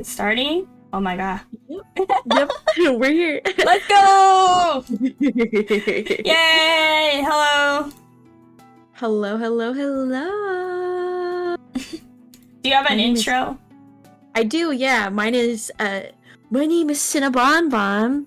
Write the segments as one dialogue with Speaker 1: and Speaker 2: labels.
Speaker 1: It's starting? Oh my god.
Speaker 2: Yep, we're here.
Speaker 1: Let's go! Yay! Hello!
Speaker 2: Hello, hello, hello.
Speaker 1: Do you have an intro?
Speaker 2: I do, yeah. My name is senabonbon.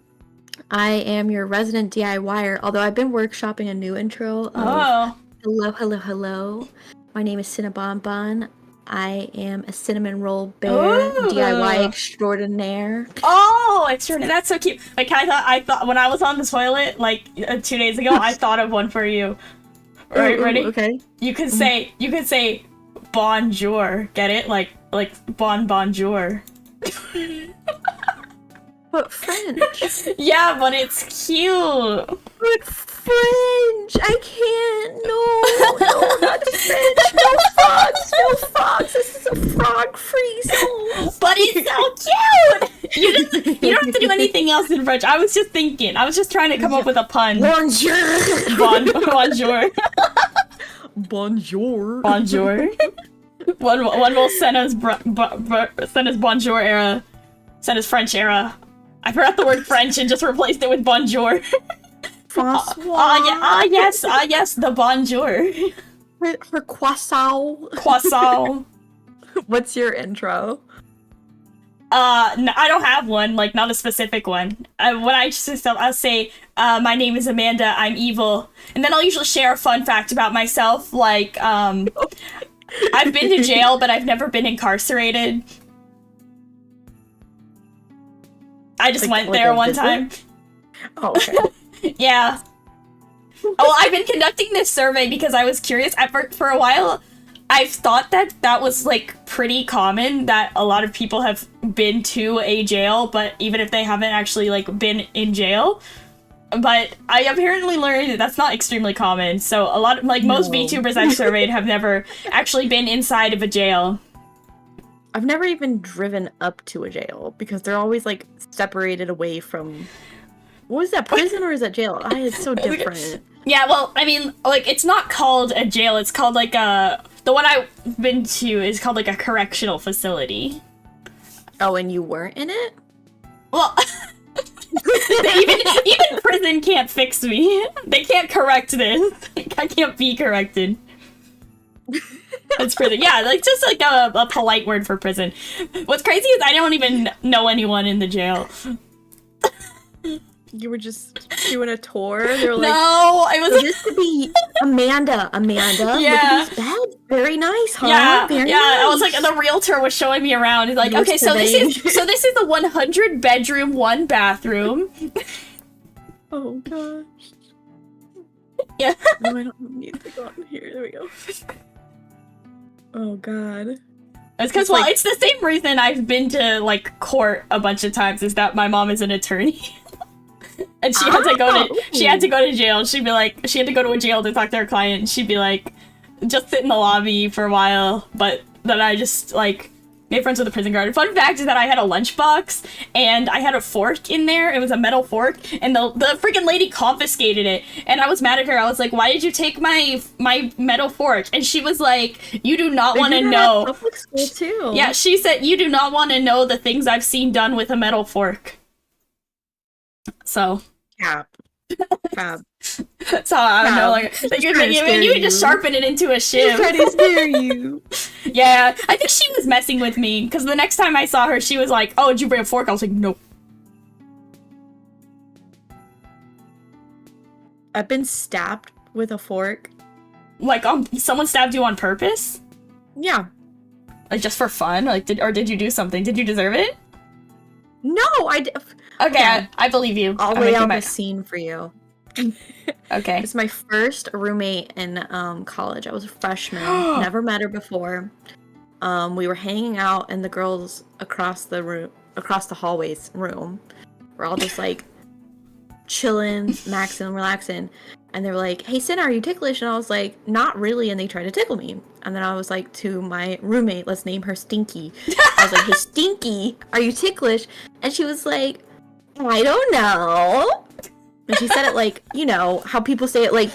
Speaker 2: I am your resident DIYer, although I've been workshopping a new intro of hello, hello, hello. My name is senabonbon. I am a cinnamon roll bear DIY extraordinaire.
Speaker 1: Oh, extraordinary! That's so cute. Like I thought when I was on the toilet like 2 days ago, I thought of one for you. Right, ready?
Speaker 2: Okay.
Speaker 1: You could say bonjour. Get it? Like bonjour.
Speaker 2: But French.
Speaker 1: Yeah, but it's cute.
Speaker 2: But French! I can't! No, not French! No frogs! This is a frog-free zone!
Speaker 1: But it's so cute! You don't have to do anything else in French. I was just thinking. I was just trying to come up with a pun.
Speaker 2: Bonjour!
Speaker 1: Bonjour.
Speaker 2: Bonjour.
Speaker 1: Bonjour. One will Sena's bonjour era. Sena's French era. I forgot the word French and just replaced it with bonjour.
Speaker 2: François.
Speaker 1: Yes, the bonjour.
Speaker 2: Her croissant.
Speaker 1: Croissant.
Speaker 2: What's your intro?
Speaker 1: No, I don't have one, like, not a specific one. When I just, I'll say, my name is Amanda, I'm evil. And then I'll usually share a fun fact about myself, like, I've been to jail, but I've never been incarcerated. I just went there one time.
Speaker 2: Oh, okay.
Speaker 1: Yeah. Oh, I've been conducting this survey because I was curious. For a while, I've thought that was, like, pretty common, that a lot of people have been to a jail, but even if they haven't actually, like, been in jail. But I apparently learned that that's not extremely common, so a lot of, like, most VTubers I've surveyed have never actually been inside of a jail.
Speaker 2: I've never even driven up to a jail, because they're always, like, separated away from... What is that, prison or is that jail? It's so different.
Speaker 1: Yeah, well, I mean, like, it's not called a jail, it's called, like, the one I've been to is called, like, a correctional facility.
Speaker 2: Oh, and you weren't in it?
Speaker 1: Well, even prison can't fix me. They can't correct this. I can't be corrected. It's prison. Yeah, like, just, like, a polite word for prison. What's crazy is I don't even know anyone in the jail.
Speaker 2: You were just doing a tour? They were like,
Speaker 1: no, I was...
Speaker 2: This could be Amanda,
Speaker 1: yeah.
Speaker 2: Look at these beds. Very nice, huh?
Speaker 1: Yeah,
Speaker 2: Very
Speaker 1: yeah.
Speaker 2: nice.
Speaker 1: I was like, the realtor was showing me around. He's like, okay, so this is a 100 bedroom, 1 bathroom.
Speaker 2: Oh gosh.
Speaker 1: Yeah.
Speaker 2: No, I don't need to go in here. There we go. Oh god.
Speaker 1: It's because, well, it's the same reason I've been to, like, court a bunch of times, is that my mom is an attorney. And she had to go to jail. She'd be like, she had to go to a jail to talk to her client, and she'd be like, just sit in the lobby for a while, but then I just, like, made friends with the prison guard. Fun fact is that I had a lunchbox, and I had a fork in there. It was a metal fork, and the freaking lady confiscated it, and I was mad at her. I was like, why did you take my metal fork? And she was like, you do not want to know.
Speaker 2: Public school too.
Speaker 1: Yeah, she said, you do not want to know the things I've seen done with a metal fork. So.
Speaker 2: Cap.
Speaker 1: So I don't know, like you can just sharpen it into a shiv.
Speaker 2: Trying to scare you.
Speaker 1: Yeah, I think she was messing with me, because the next time I saw her, she was like, "Oh, did you bring a fork?" I was like, "Nope."
Speaker 2: I've been stabbed with a fork.
Speaker 1: Like, someone stabbed you on purpose?
Speaker 2: Yeah.
Speaker 1: Like, just for fun? Like, did you do something? Did you deserve it?
Speaker 2: No,
Speaker 1: Okay, I believe you.
Speaker 2: I'll lay out the scene for you.
Speaker 1: Okay.
Speaker 2: It's my first roommate in college. I was a freshman. Never met her before. We were hanging out in the girls across the hallways room. We're all just like chilling, maxing, relaxing. And they were like, "Hey, Sena, are you ticklish?" And I was like, "Not really." And they tried to tickle me. And then I was like to my roommate, let's name her Stinky. I was like, "Hey, Stinky, are you ticklish?" And she was like, "I don't know." And she said it like, you know, how people say it, like,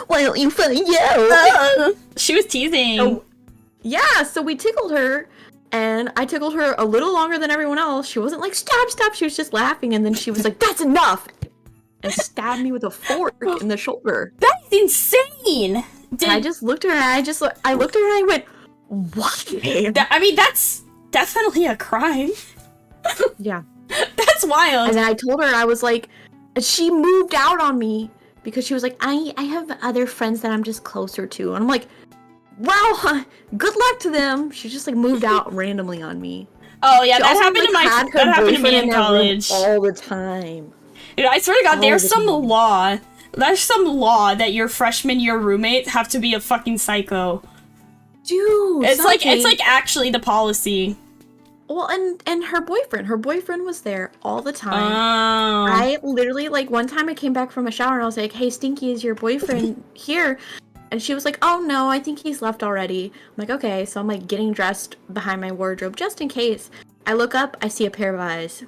Speaker 2: "Why don't you find out?"
Speaker 1: She was teasing.
Speaker 2: So, yeah, so we tickled her, And I tickled her a little longer than everyone else. She wasn't like, stop, stop. She was just laughing. And then she was like, that's enough. And stabbed me with a fork in the shoulder.
Speaker 1: That's insane.
Speaker 2: And I just looked at her and I looked at her and I went, what?
Speaker 1: I mean, that's definitely a crime.
Speaker 2: Yeah.
Speaker 1: That's wild.
Speaker 2: And then I told her, I was like, she moved out on me because she was like, I have other friends that I'm just closer to. And I'm like, well, good luck to them. She just like moved out randomly on me.
Speaker 1: Oh yeah,
Speaker 2: She
Speaker 1: that
Speaker 2: also,
Speaker 1: happened
Speaker 2: like,
Speaker 1: to
Speaker 2: had
Speaker 1: that
Speaker 2: her
Speaker 1: happened to me
Speaker 2: boyfriend
Speaker 1: in
Speaker 2: that room
Speaker 1: college.
Speaker 2: all the time.
Speaker 1: Dude, I swear to God,
Speaker 2: All
Speaker 1: there's
Speaker 2: the
Speaker 1: some
Speaker 2: time.
Speaker 1: law. There's some law that your freshman year roommates have to be a fucking psycho.
Speaker 2: Dude,
Speaker 1: It's like actually the policy.
Speaker 2: Well, and her boyfriend was there all the time.
Speaker 1: Oh.
Speaker 2: I literally, like, one time I came back from a shower and I was like, hey, Stinky, is your boyfriend here? And she was like, oh, no, I think he's left already. I'm like, okay. So I'm, like, getting dressed behind my wardrobe just in case. I look up, I see a pair of eyes.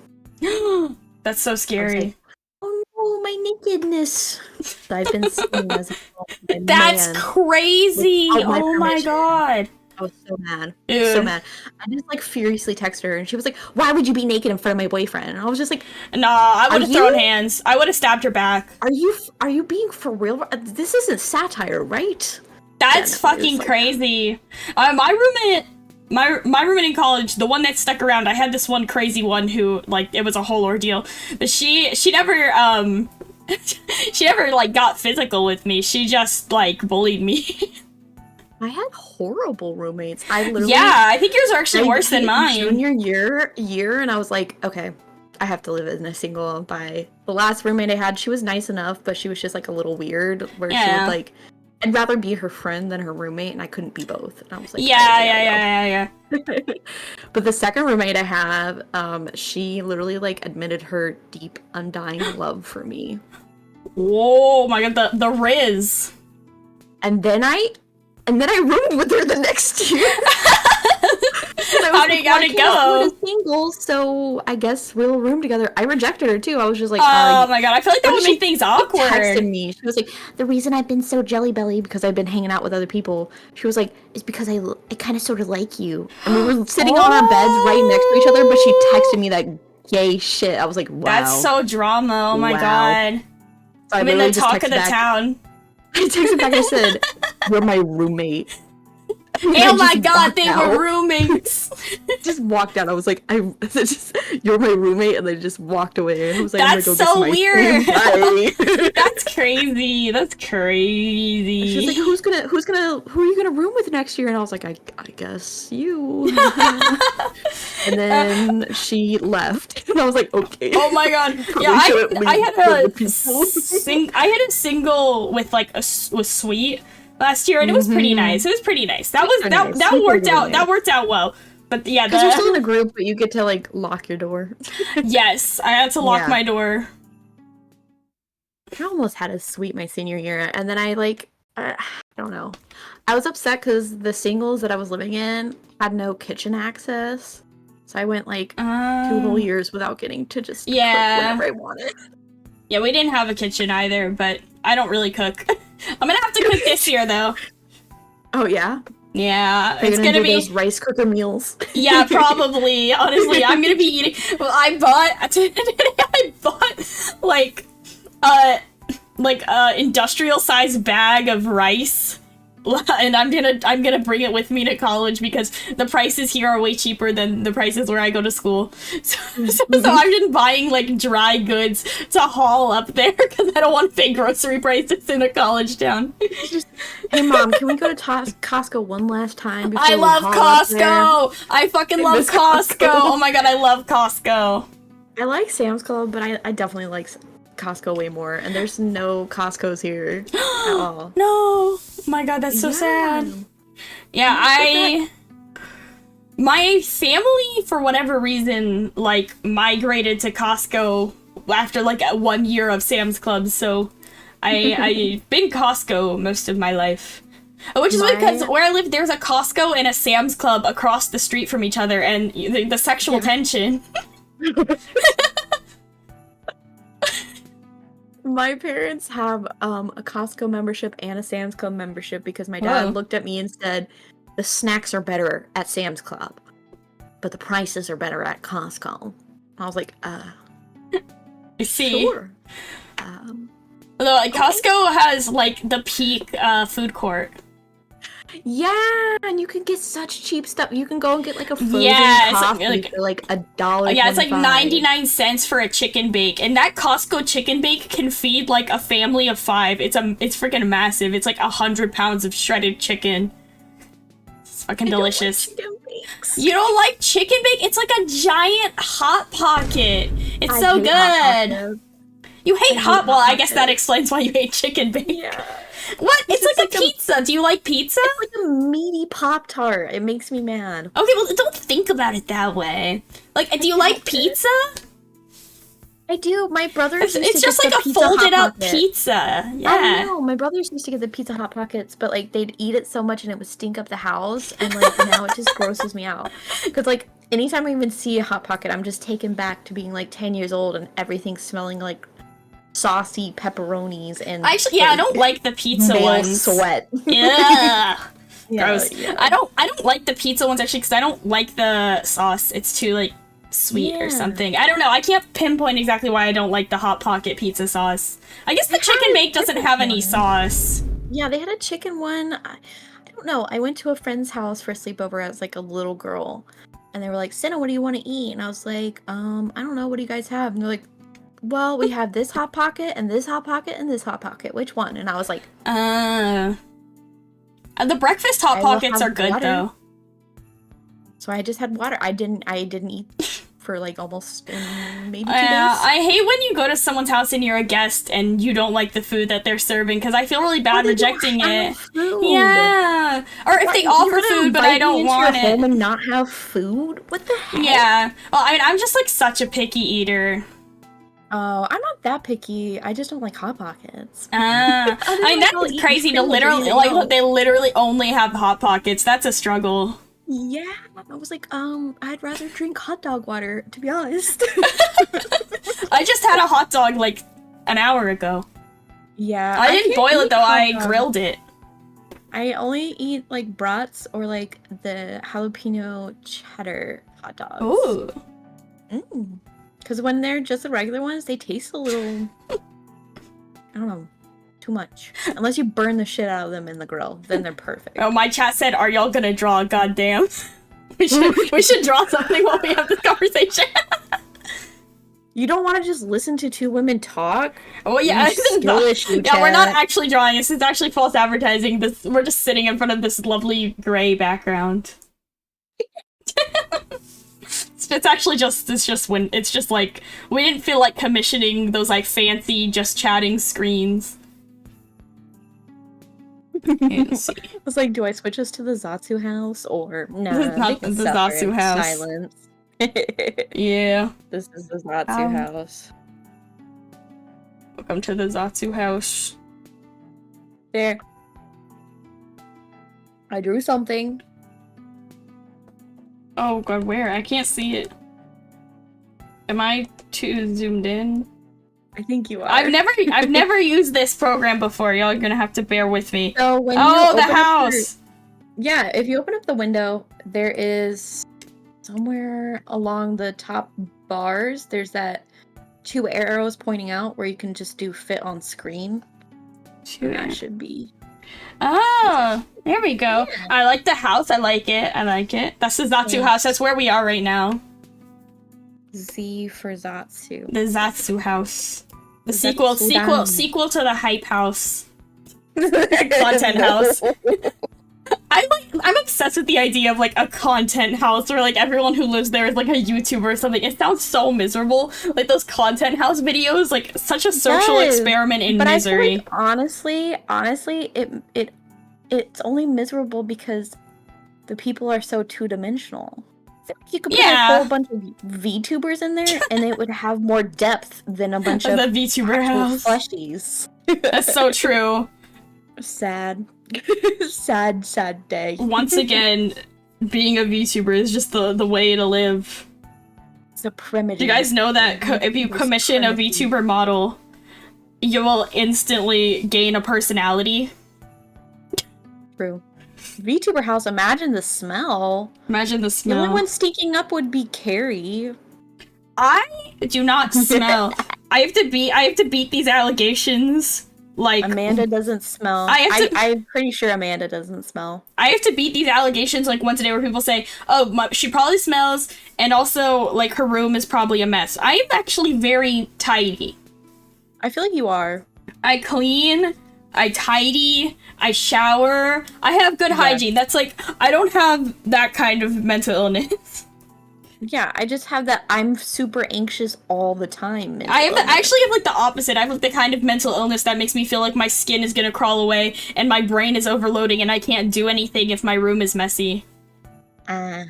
Speaker 1: That's so scary.
Speaker 2: Like, oh, no, my nakedness. So I've been seeing as a
Speaker 1: That's
Speaker 2: man
Speaker 1: crazy.
Speaker 2: without my
Speaker 1: Oh my
Speaker 2: permission.
Speaker 1: god.
Speaker 2: I was so mad.
Speaker 1: Dude.
Speaker 2: So mad. I just, like, furiously texted her, and she was like, why would you be naked in front of my boyfriend? And I was just like,
Speaker 1: Nah, I would have
Speaker 2: Are
Speaker 1: thrown
Speaker 2: you-
Speaker 1: hands. I would have stabbed her back.
Speaker 2: are you being for real? This isn't satire, right?
Speaker 1: That's
Speaker 2: Yeah, no,
Speaker 1: fucking
Speaker 2: it's like-
Speaker 1: crazy. My roommate in college, the one that stuck around, I had this one crazy one who, like, it was a whole ordeal. But she never, she never, like, got physical with me. She just, like, bullied me.
Speaker 2: I had horrible roommates. I literally
Speaker 1: Yeah, I think yours are actually
Speaker 2: I
Speaker 1: worse than
Speaker 2: hit
Speaker 1: mine.
Speaker 2: Junior year, and I was like, okay, I have to live in a single. By the last roommate I had, she was nice enough, but she was just like a little weird. Where she
Speaker 1: Yeah.
Speaker 2: would like, I'd rather be her friend than her roommate, and I couldn't be both. And I was like,
Speaker 1: Yeah.
Speaker 2: But the second roommate I have, she literally like admitted her deep, undying love for me.
Speaker 1: Whoa, my god, the Riz.
Speaker 2: And then I roomed with her the next year.
Speaker 1: How'd it go?
Speaker 2: Single, so I guess we'll room together. I rejected her too. I was just like,
Speaker 1: Oh my god, I feel like that
Speaker 2: What
Speaker 1: would
Speaker 2: did
Speaker 1: make things awkward.
Speaker 2: texted me. She was like, the reason I've been so jelly belly because I've been hanging out with other people. She was like, is because I kind of sort of like you. And we were sitting on our beds right next to each other, but she texted me that gay shit. I was like, wow.
Speaker 1: That's so drama. Oh my
Speaker 2: Wow.
Speaker 1: god.
Speaker 2: So I
Speaker 1: I'm in
Speaker 2: literally
Speaker 1: the
Speaker 2: just
Speaker 1: talk of
Speaker 2: texted
Speaker 1: the
Speaker 2: back.
Speaker 1: town.
Speaker 2: I texted back and I said, you're my roommate. And
Speaker 1: Oh
Speaker 2: I
Speaker 1: my
Speaker 2: just
Speaker 1: god,
Speaker 2: walked
Speaker 1: they
Speaker 2: out.
Speaker 1: were roommates.
Speaker 2: Just walked out. I was like, you're my roommate, and they just walked away. And I was like,
Speaker 1: That's
Speaker 2: I'm gonna go
Speaker 1: so
Speaker 2: get some
Speaker 1: weird.
Speaker 2: ice cream. Bye.
Speaker 1: That's crazy. That's crazy.
Speaker 2: She's like, who are you gonna room with next year? And I was like, I guess you. And then she left, and I was like, okay.
Speaker 1: Oh my god.
Speaker 2: Probably
Speaker 1: Yeah,
Speaker 2: shouldn't leave
Speaker 1: I had
Speaker 2: the
Speaker 1: a
Speaker 2: people.
Speaker 1: I had a single with like with Sweet last year, and it was pretty nice. It was pretty nice. That was
Speaker 2: Super
Speaker 1: that
Speaker 2: nice.
Speaker 1: that
Speaker 2: Super
Speaker 1: worked out.
Speaker 2: nice.
Speaker 1: That worked out well. But yeah,
Speaker 2: Because you're still in a group, but you get to like lock your door.
Speaker 1: yes, I had to lock
Speaker 2: Yeah.
Speaker 1: my door.
Speaker 2: I almost had a Sweet my senior year, and then I don't know. I was upset because the singles that I was living in had no kitchen access. So I went like 2 whole years without getting to just
Speaker 1: Yeah.
Speaker 2: cook whatever I wanted.
Speaker 1: Yeah, we didn't have a kitchen either, but I don't really cook. I'm gonna have to cook this year though.
Speaker 2: Oh yeah?
Speaker 1: Yeah,
Speaker 2: Are you
Speaker 1: it's
Speaker 2: gonna
Speaker 1: gonna
Speaker 2: do
Speaker 1: be.
Speaker 2: those rice cooker meals?
Speaker 1: Yeah, probably. Honestly, I'm gonna be eating. Well, I bought like industrial sized bag of rice, and I'm gonna bring it with me to college because the prices here are way cheaper than the prices where I go to school. So I've been buying like dry goods to haul up there because I don't want to pay grocery prices in a college town.
Speaker 2: Hey mom, can we go to Costco one last time before
Speaker 1: I
Speaker 2: we
Speaker 1: love
Speaker 2: haul up there?
Speaker 1: Costco. I fucking love
Speaker 2: miss
Speaker 1: Costco.
Speaker 2: Costco.
Speaker 1: Oh my god, I love Costco.
Speaker 2: I like Sam's Club, but I definitely like Costco way more. And there's no Costco's here at all.
Speaker 1: No. Oh my god, that's so sad. Yeah, my family, for whatever reason, like, migrated to Costco after, like, 1 year of Sam's Club, so I've been Costco most of my life. Which is weird, because where I live, there's a Costco and a Sam's Club across the street from each other, and the sexual tension.
Speaker 2: My parents have a Costco membership and a Sam's Club membership because my dad
Speaker 1: Whoa.
Speaker 2: looked at me and said, the snacks are better at Sam's Club. but the prices are better at Costco. I was like,
Speaker 1: You see?
Speaker 2: sure.
Speaker 1: Although like, Costco has like the peak food court.
Speaker 2: Yeah, and you can get such cheap stuff. You can go and get like a frozen coffee for like $1.
Speaker 1: Yeah, it's like 99 cents for a chicken bake, and that Costco chicken bake can feed like a family of 5. It's freaking massive. It's like 100 pounds of shredded chicken. It's fucking delicious. You don't like chicken bake? It's like a giant Hot Pocket. It's so good. You hate Hot. Well, I guess that explains why you hate chicken bake. Yeah. What? It's like a pizza. Do you like pizza?
Speaker 2: It's like a meaty Pop-Tart. It makes me mad.
Speaker 1: Okay, well, don't think about it that way. Like, do you like pizza?
Speaker 2: I do. My brothers used
Speaker 1: It's
Speaker 2: to
Speaker 1: just
Speaker 2: get
Speaker 1: like
Speaker 2: the
Speaker 1: a
Speaker 2: Pizza
Speaker 1: folded
Speaker 2: Hot
Speaker 1: up
Speaker 2: Pocket.
Speaker 1: pizza. Yeah.
Speaker 2: I know. My brothers used to get the Pizza Hot Pockets, but like they'd eat it so much and it would stink up the house, and like now it just grosses me out. Because like anytime I even see a Hot Pocket, I'm just taken back to being like 10 years old and everything's smelling like saucy pepperonis and
Speaker 1: Actually, yeah, I don't like the pizza
Speaker 2: male
Speaker 1: ones.
Speaker 2: sweat.
Speaker 1: Yeah.
Speaker 2: Yeah,
Speaker 1: Gross.
Speaker 2: yeah.
Speaker 1: I don't like the pizza ones actually because I don't like the sauce. It's too like sweet or something. I don't know. I can't pinpoint exactly why I don't like the Hot Pocket pizza sauce. I guess the chicken bake doesn't have any sauce.
Speaker 2: Yeah, they had a chicken one. I don't know. I went to a friend's house for a sleepover as like a little girl, and they were like, "Senna, what do you want to eat?" And I was like, I don't know. What do you guys have?" And they're like, "Well, we have this Hot Pocket and this Hot Pocket and this Hot Pocket. Which one?" And I was like,
Speaker 1: The breakfast Hot Pockets are good though.
Speaker 2: So I just had water. I didn't eat for like almost maybe 2 days.
Speaker 1: I hate when you go to someone's house and you're a guest and you don't like the food that they're serving because I feel really bad rejecting it. Yeah. Or if they offer food but I don't want it.
Speaker 2: Home and not have food? What the heck?
Speaker 1: Yeah. Well, I'm just like such a picky eater.
Speaker 2: Oh, I'm not that picky. I just don't like Hot Pockets.
Speaker 1: I mean, that's crazy to literally, like, they literally only have Hot Pockets. That's a struggle.
Speaker 2: Yeah, I was like, I'd rather drink hot dog water, to be honest.
Speaker 1: I just had a hot dog, like, an hour ago.
Speaker 2: Yeah.
Speaker 1: I didn't boil it, though. I grilled it.
Speaker 2: I only eat, like, brats or, like, the jalapeno cheddar hot dogs.
Speaker 1: Ooh.
Speaker 2: Because when they're just the regular ones, they taste a little, I don't know, too much. Unless you burn the shit out of them in the grill, then they're perfect.
Speaker 1: Oh, my chat said, "Are y'all gonna draw? Goddamn, we should draw something while we have this conversation."
Speaker 2: You don't want to just listen to two women talk?
Speaker 1: Oh yeah,
Speaker 2: yeah,
Speaker 1: we're not actually drawing. This is actually false advertising. We're just sitting in front of this lovely gray background. It's actually just like we didn't feel like commissioning those like fancy just chatting screens. Let's see.
Speaker 2: I was like, do I switch us to the Zatsu house or no?
Speaker 1: Not the Zatsu house.
Speaker 2: Silence.
Speaker 1: Yeah.
Speaker 2: This is the Zatsu house.
Speaker 1: Welcome to the Zatsu house.
Speaker 2: There. I drew something.
Speaker 1: Oh god, where? I can't see it. Am I too zoomed in?
Speaker 2: I think you are.
Speaker 1: I've never used this program before. Y'all are gonna have to bear with me.
Speaker 2: So when
Speaker 1: the house!
Speaker 2: Yeah, if you open up the window, there is somewhere along the top bars, there's that 2 arrows pointing out where you can just do fit on screen. That should be.
Speaker 1: Oh, there we go. Yeah. I like the house. I like it. That's the Zatsu house. That's where we are right now.
Speaker 2: Z for Zatsu.
Speaker 1: The Zatsu house. The sequel to the hype house. Content house. I'm obsessed with the idea of like a content house where like everyone who lives there is like a YouTuber or something. It sounds so miserable. Like those content house videos, like such a social experiment in misery.
Speaker 2: I feel like, honestly, it's only miserable because the people are so two-dimensional. You could put a whole bunch of VTubers in there, and it would have more depth than a bunch of
Speaker 1: the VTuber house
Speaker 2: plushies.
Speaker 1: That's so true.
Speaker 2: Sad. sad day.
Speaker 1: Once again, being a VTuber is just the way to live.
Speaker 2: It's a primitive.
Speaker 1: Do you guys know that if you commission a VTuber model, you will instantly gain a personality?
Speaker 2: True. VTuber house, imagine the smell.
Speaker 1: Imagine the
Speaker 2: The
Speaker 1: smell.
Speaker 2: only one stinking up would be Carrie.
Speaker 1: I do not smell. I have to beat these allegations. Like
Speaker 2: Amanda doesn't smell. I'm pretty sure Amanda doesn't smell.
Speaker 1: I have to beat these allegations like once a day where people say, oh, she probably smells, and also, like, her room is probably a mess. I am actually very tidy.
Speaker 2: I feel like you are.
Speaker 1: I clean, I tidy, I shower, I have good hygiene. That's like, I don't have that kind of mental illness.
Speaker 2: Yeah, I just have that I'm super anxious all the time.
Speaker 1: I actually have like the opposite. I have like the kind of mental illness that makes me feel like my skin is gonna crawl away and my brain is overloading and I can't do anything if my room is messy.
Speaker 2: Yeah.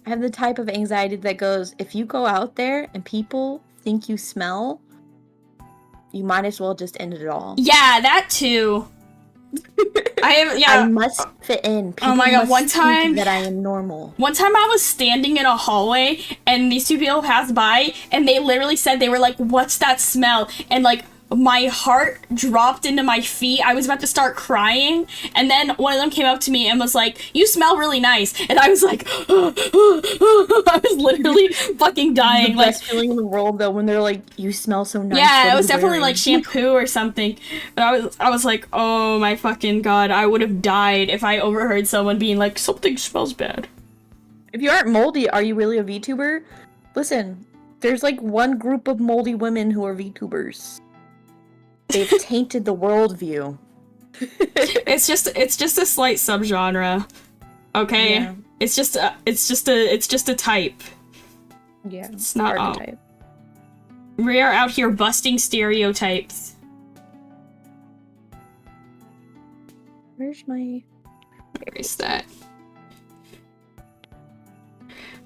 Speaker 2: I have the type of anxiety that goes, if you go out there and people think you smell, you might as well just end it all.
Speaker 1: Yeah, that too.
Speaker 2: I must fit in. People
Speaker 1: oh my god, one time
Speaker 2: that I am normal.
Speaker 1: One time I was standing in a hallway and these two people passed by and they literally said, they were like, what's that smell? And like, my heart dropped into my feet. I was about to start crying, and then one of them came up to me and was like, you smell really nice. And I was like, I was literally fucking dying.
Speaker 2: The best feeling in the world, though, when they're like, you smell so nice.
Speaker 1: Yeah, it was definitely like shampoo or something. And I was like, oh my fucking god, I would have died if I overheard someone being like, something smells bad.
Speaker 2: If you aren't moldy, are you really a VTuber? Listen, there's like one group of moldy women who are VTubers. They've tainted the worldview.
Speaker 1: It's just a slight subgenre. Okay?
Speaker 2: Yeah.
Speaker 1: It's just a type.
Speaker 2: Yeah.
Speaker 1: It's not all.
Speaker 2: Archetype.
Speaker 1: We are out here busting stereotypes.
Speaker 2: Where's my...
Speaker 1: Where's that?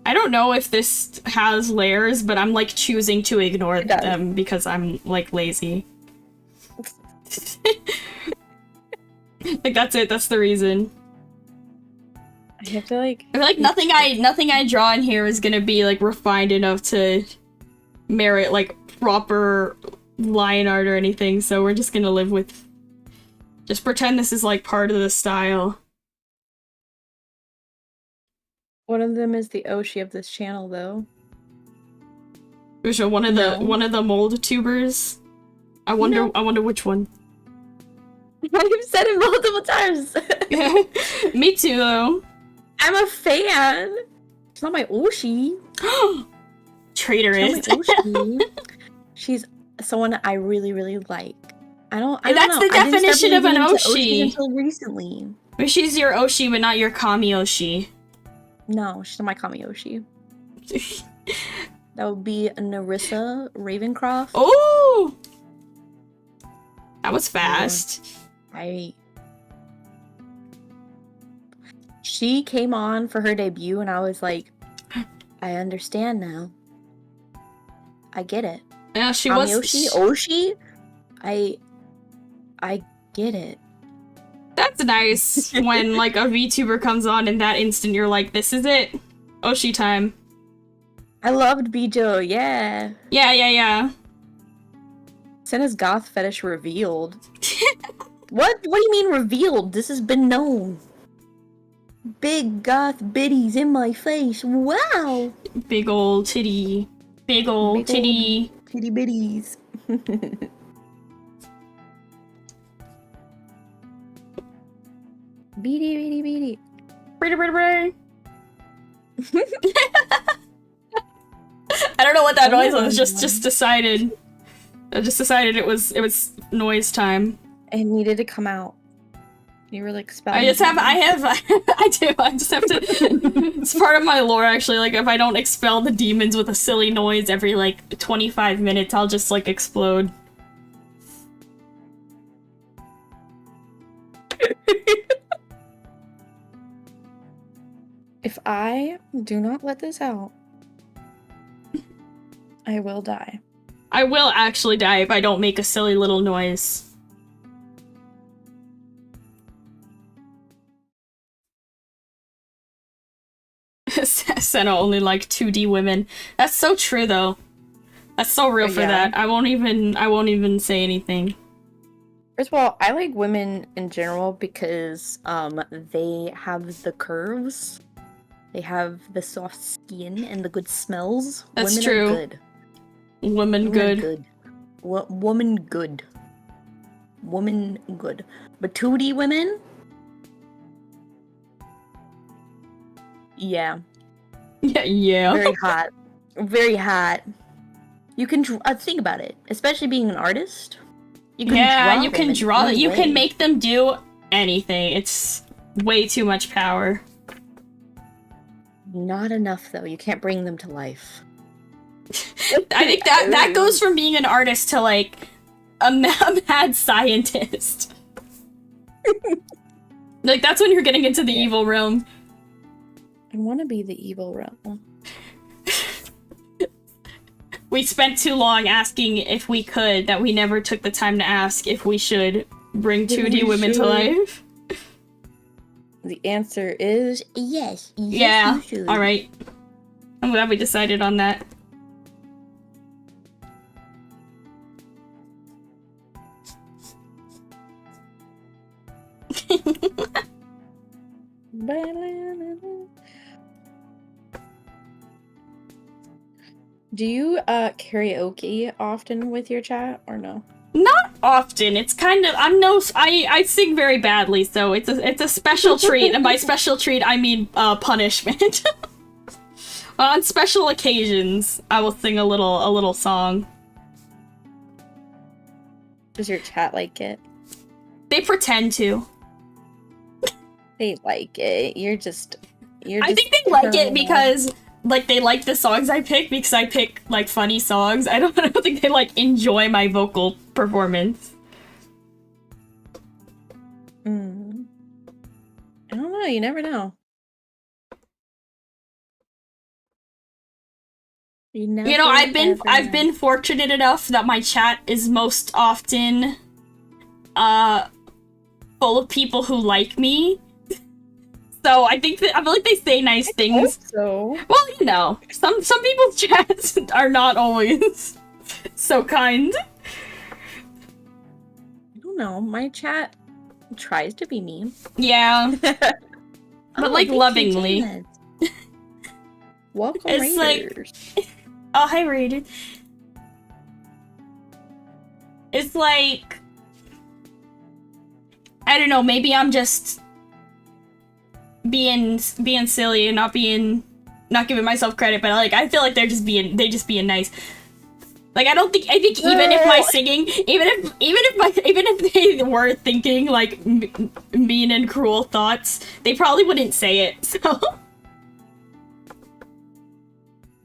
Speaker 1: I don't know if this has layers, but I'm like choosing to ignore them because I'm like lazy. Like that's it. That's the reason.
Speaker 2: I feel like
Speaker 1: nothing I draw in here is gonna be like refined enough to merit like proper line art or anything. So we're just gonna live with. Just pretend this is like part of the style.
Speaker 2: One of them is the Oshi of this channel, though.
Speaker 1: One of the mold tubers. I wonder which one.
Speaker 2: I've said it multiple times.
Speaker 1: Me too, though.
Speaker 2: I'm a fan. She's not my Oshi.
Speaker 1: Traitorous.
Speaker 2: She's someone I really, really like. I don't
Speaker 1: that's
Speaker 2: know.
Speaker 1: the definition of an Oshi.
Speaker 2: Until recently.
Speaker 1: But she's your Oshi, but not your Kami Oshi.
Speaker 2: No, she's not my Kami Oshi. That would be Narissa Ravencroft.
Speaker 1: Oh! That was fast.
Speaker 2: She came on for her debut and I was like, I understand now. I get it.
Speaker 1: Yeah, she
Speaker 2: Kami
Speaker 1: was
Speaker 2: Oshi? I get it.
Speaker 1: That's nice when like a VTuber comes on in that instant you're like, this is it. Oshi time.
Speaker 2: I loved Bijo, yeah.
Speaker 1: Yeah.
Speaker 2: Sena's goth fetish revealed. What do you mean revealed? This has been known. Big goth biddies in my face. Wow.
Speaker 1: Big old titty. Big old titty.
Speaker 2: Titty bitties. Beady.
Speaker 1: Pretty. I don't know what that noise was. Just decided. I just decided it was noise time.
Speaker 2: It needed to come out. You were like spelling.
Speaker 1: I do. I just have to. It's part of my lore, actually. Like, if I don't expel the demons with a silly noise every like 25 minutes, I'll just like explode.
Speaker 2: If I do not let this out, I will die.
Speaker 1: I will actually die if I don't make a silly little noise. Senna only like 2D women. That's so true, though. That's so real for that. I won't even say anything.
Speaker 2: First of all, I like women in general because they have the curves, they have the soft skin and the good smells.
Speaker 1: That's
Speaker 2: Women
Speaker 1: true.
Speaker 2: are good.
Speaker 1: Women good.
Speaker 2: Good. Woman good. Woman good. But 2D women? Yeah.
Speaker 1: Yeah.
Speaker 2: Very hot. Very hot. You can think about it, especially being an artist. You can
Speaker 1: You can make them do anything. It's way too much power.
Speaker 2: Not enough though. You can't bring them to life.
Speaker 1: I think that goes from being an artist to like a mad scientist. Like that's when you're getting into the evil realm.
Speaker 2: I want to be the evil realm.
Speaker 1: We spent too long asking if we could that we never took the time to ask if we should bring 2D women to life.
Speaker 2: The answer is yes.
Speaker 1: Yeah. All right. I'm glad we decided on that.
Speaker 2: Do you karaoke often with your chat or no?
Speaker 1: Not often. It's kind of I sing very badly, so it's a special treat, and by special treat I mean punishment. On special occasions, I will sing a little song.
Speaker 2: Does your chat like it?
Speaker 1: They pretend to.
Speaker 2: They like it. You're just
Speaker 1: I think they like it because like they like the songs I pick because I pick like funny songs. I don't think they like enjoy my vocal performance.
Speaker 2: I don't know, you never know. You know,
Speaker 1: I've been fortunate enough that my chat is most often full of people who like me. So I feel like they say nice things.
Speaker 2: So
Speaker 1: Well, some people's chats are not always so kind.
Speaker 2: I don't know. My chat tries to be mean.
Speaker 1: Yeah, but like lovingly.
Speaker 2: Welcome,
Speaker 1: It's
Speaker 2: Raiders.
Speaker 1: like, oh hi Raiders. It's like, I don't know. Maybe I'm just being silly and not giving myself credit, but like I feel like they just being nice. Like I think even if my singing, even if they were thinking like mean and cruel thoughts, they probably wouldn't say it. So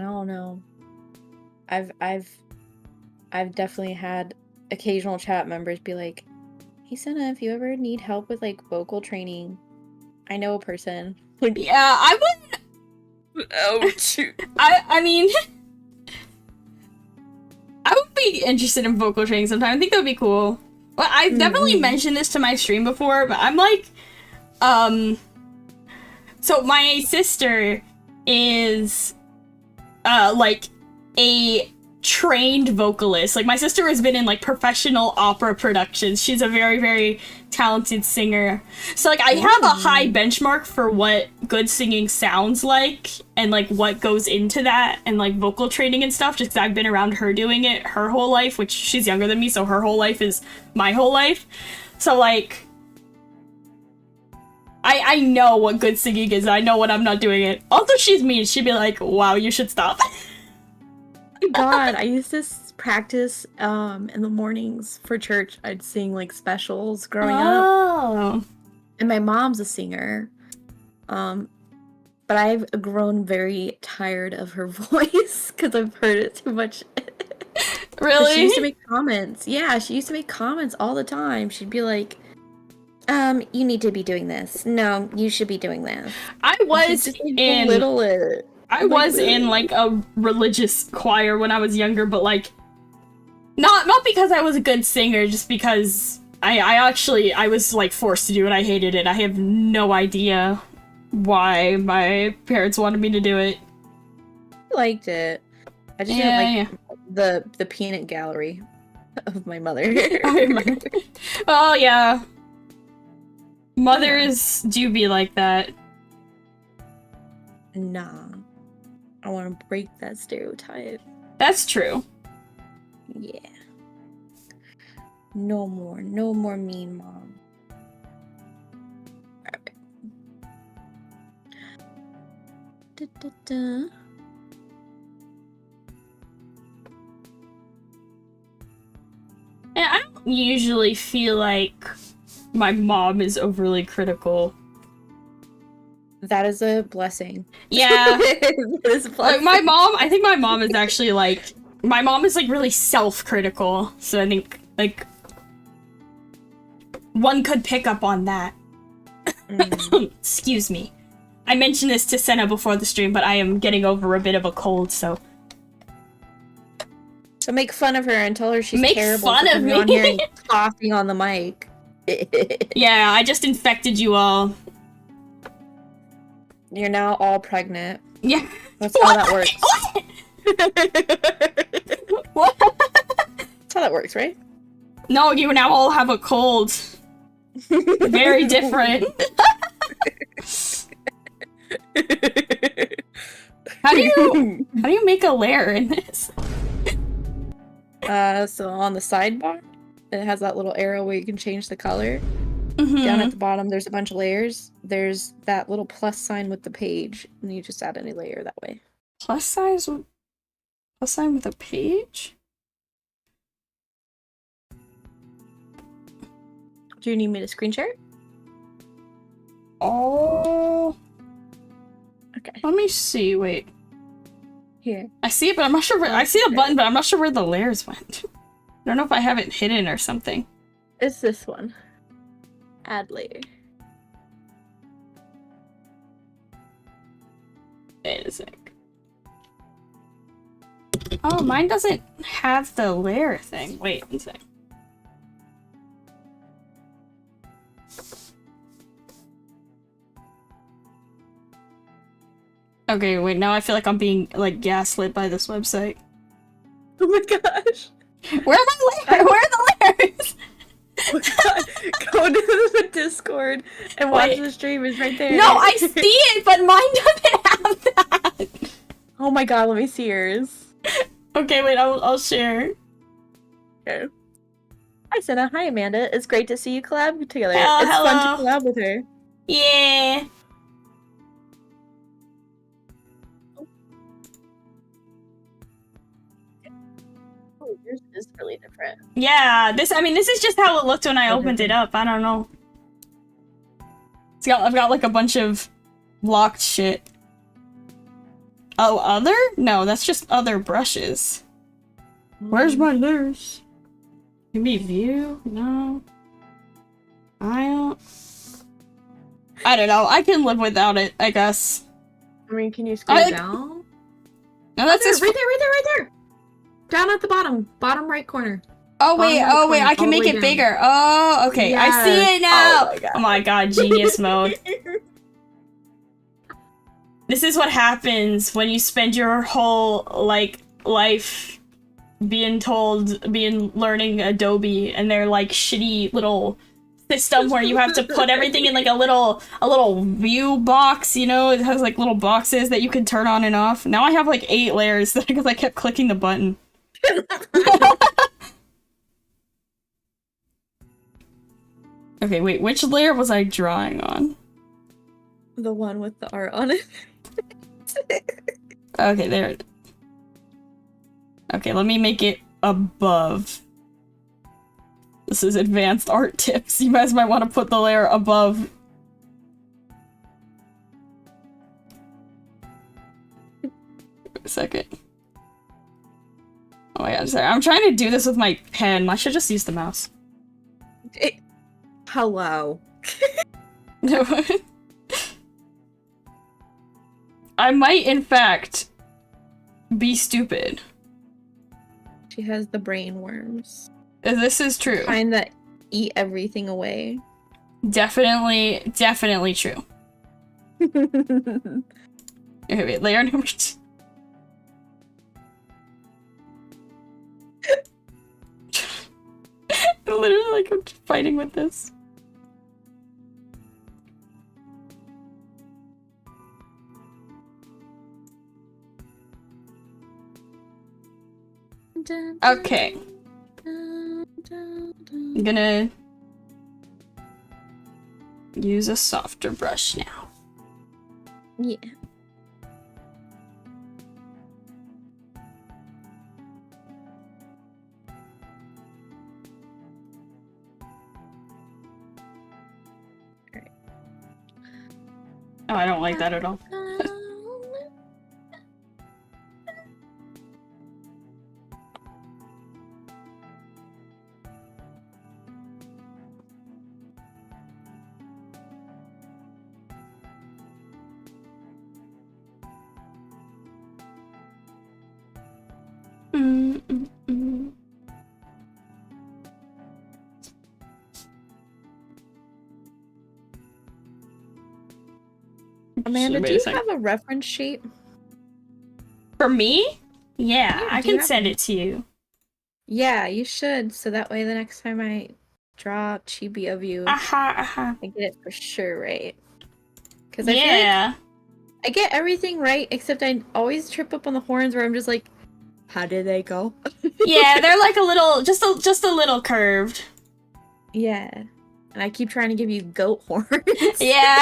Speaker 2: I don't know. I've definitely had occasional chat members be like, "Hey Senna, if you ever need help with like vocal training, I know a person."
Speaker 1: Yeah, I wouldn't.
Speaker 2: Ouch.
Speaker 1: I mean, I would be interested in vocal training sometime. I think that would be cool. Well, I've definitely mentioned this to my stream before, but I'm like, so my sister is, like, a trained vocalist. Like, my sister has been in, like, professional opera productions. She's a very, very talented singer. So, like, I have a high benchmark for what good singing sounds like and, like, what goes into that and, like, vocal training and stuff, just because I've been around her doing it her whole life, which she's younger than me, so her whole life is my whole life. So, like, I know what good singing is. I know when I'm not doing it. Also, she's mean. She'd be like, wow, you should stop.
Speaker 2: God, I used to practice in the mornings for church. I'd sing like specials growing up. And my mom's a singer. But I've grown very tired of her voice because I've heard it too much.
Speaker 1: Really?
Speaker 2: She used to make comments. Yeah, she used to make comments all the time. She'd be like, you need to be doing this. No, you should be doing this.
Speaker 1: I was in like a religious choir when I was younger, but like not because I was a good singer, just because I was like forced to do it. I hated it. I have no idea why my parents wanted me to do it.
Speaker 2: I liked it. I just didn't like the peanut gallery. of my mother.
Speaker 1: I remember. Oh yeah. Mothers do be like that.
Speaker 2: Nah. I want to break that stereotype.
Speaker 1: That's true.
Speaker 2: Yeah. No more mean mom. Alright. Da-da-da.
Speaker 1: And I don't usually feel like my mom is overly critical.
Speaker 2: That is a blessing.
Speaker 1: Yeah.
Speaker 2: That is a blessing.
Speaker 1: Like I think my mom is actually like, my mom is like really self-critical. So I think like one could pick up on that. Excuse me. I mentioned this to Senna before the stream, but I am getting over a bit of a cold, so.
Speaker 2: So make fun of her and tell her she's
Speaker 1: Make
Speaker 2: terrible.
Speaker 1: fun
Speaker 2: for
Speaker 1: of
Speaker 2: coming on
Speaker 1: me?
Speaker 2: here and coughing on the mic.
Speaker 1: Yeah, I just infected you all.
Speaker 2: You're now all pregnant.
Speaker 1: Yeah.
Speaker 2: That's how that works.
Speaker 1: What?
Speaker 2: That's how that works, right?
Speaker 1: No, you now all have a cold. Very different. How do you make a layer in this?
Speaker 2: So on the sidebar, it has that little arrow where you can change the color.
Speaker 1: Mm-hmm.
Speaker 2: Down at the bottom, there's a bunch of layers. There's that little plus sign with the page, and you just add any layer that way.
Speaker 1: Plus sign with a page?
Speaker 2: Do you need me to screen share it?
Speaker 1: Oh.
Speaker 2: Okay.
Speaker 1: Let me see. Wait.
Speaker 2: Here.
Speaker 1: I see it, but I'm not sure where. I see the button, but I'm not sure where the layers went. I don't know if I have it hidden or something.
Speaker 2: It's this one. Add layer.
Speaker 1: Wait a sec. Oh, mine doesn't have the layer thing. Wait a sec. Okay, wait, now I feel like I'm being, like, gaslit by this website.
Speaker 2: Oh my gosh.
Speaker 1: Where are my layers? Where are the layers?
Speaker 2: Oh god. Go to the Discord and watch
Speaker 1: Wait.
Speaker 2: the stream. It's right there.
Speaker 1: No, I see it, but mine doesn't have that.
Speaker 2: Oh my god, let me see yours.
Speaker 1: Okay, wait, I'll share.
Speaker 2: Okay. Hi, Senna. Hi, Amanda. It's great to see you collab together.
Speaker 1: Oh,
Speaker 2: it's
Speaker 1: hello.
Speaker 2: fun to collab with her.
Speaker 1: Yeah.
Speaker 2: Oh, yours is really different.
Speaker 1: Yeah, this is just how it looked when I opened it up. I don't know. I've got like a bunch of locked shit. Oh, other? No, that's just other brushes. Where's my layers? Can we view? No. I don't know. I can live without it, I guess.
Speaker 2: I mean, can you scroll down?
Speaker 1: No, that's
Speaker 2: there,
Speaker 1: just
Speaker 2: right there. Down at the bottom right corner.
Speaker 1: Oh wait,
Speaker 2: corner,
Speaker 1: I can
Speaker 2: all the
Speaker 1: make
Speaker 2: way
Speaker 1: it
Speaker 2: down.
Speaker 1: bigger. Oh, okay. I see
Speaker 2: Yes.
Speaker 1: it now.
Speaker 2: Oh my god.
Speaker 1: Oh my god, genius mode. This is what happens when you spend your whole, like, life learning Adobe and their, like, shitty little system where you have to put everything in, like, a little view box, you know? It has, like, little boxes that you can turn on and off. Now I have, like, 8 layers because I kept clicking the button. Okay, wait, which layer was I drawing on?
Speaker 2: The one with the art on it.
Speaker 1: Okay, there. Okay, let me make it above. This is advanced art tips. You guys might want to put the layer above. Wait a second. Oh my god, sorry. I'm trying to do this with my pen. I should just use the mouse.
Speaker 2: Hello.
Speaker 1: I might, in fact, be stupid.
Speaker 2: She has the brain worms.
Speaker 1: This is true.
Speaker 2: Kind that eat everything away.
Speaker 1: Definitely true. Okay, wait, layer number 2. literally like I'm fighting with this. Okay. I'm gonna use a softer brush now.
Speaker 2: Yeah.
Speaker 1: Oh, I don't like that at all.
Speaker 2: Amanda, do you have a reference sheet?
Speaker 1: For me? Yeah, I can send
Speaker 2: it.
Speaker 1: it to you.
Speaker 2: Yeah, you should. So that way the next time I draw chibi of you, I get it for sure right. Because I feel like I get everything right, except I always trip up on the horns where I'm just like, how did they go?
Speaker 1: Yeah, they're like a little, just a little curved.
Speaker 2: Yeah. And I keep trying to give you goat horns.
Speaker 1: Yeah.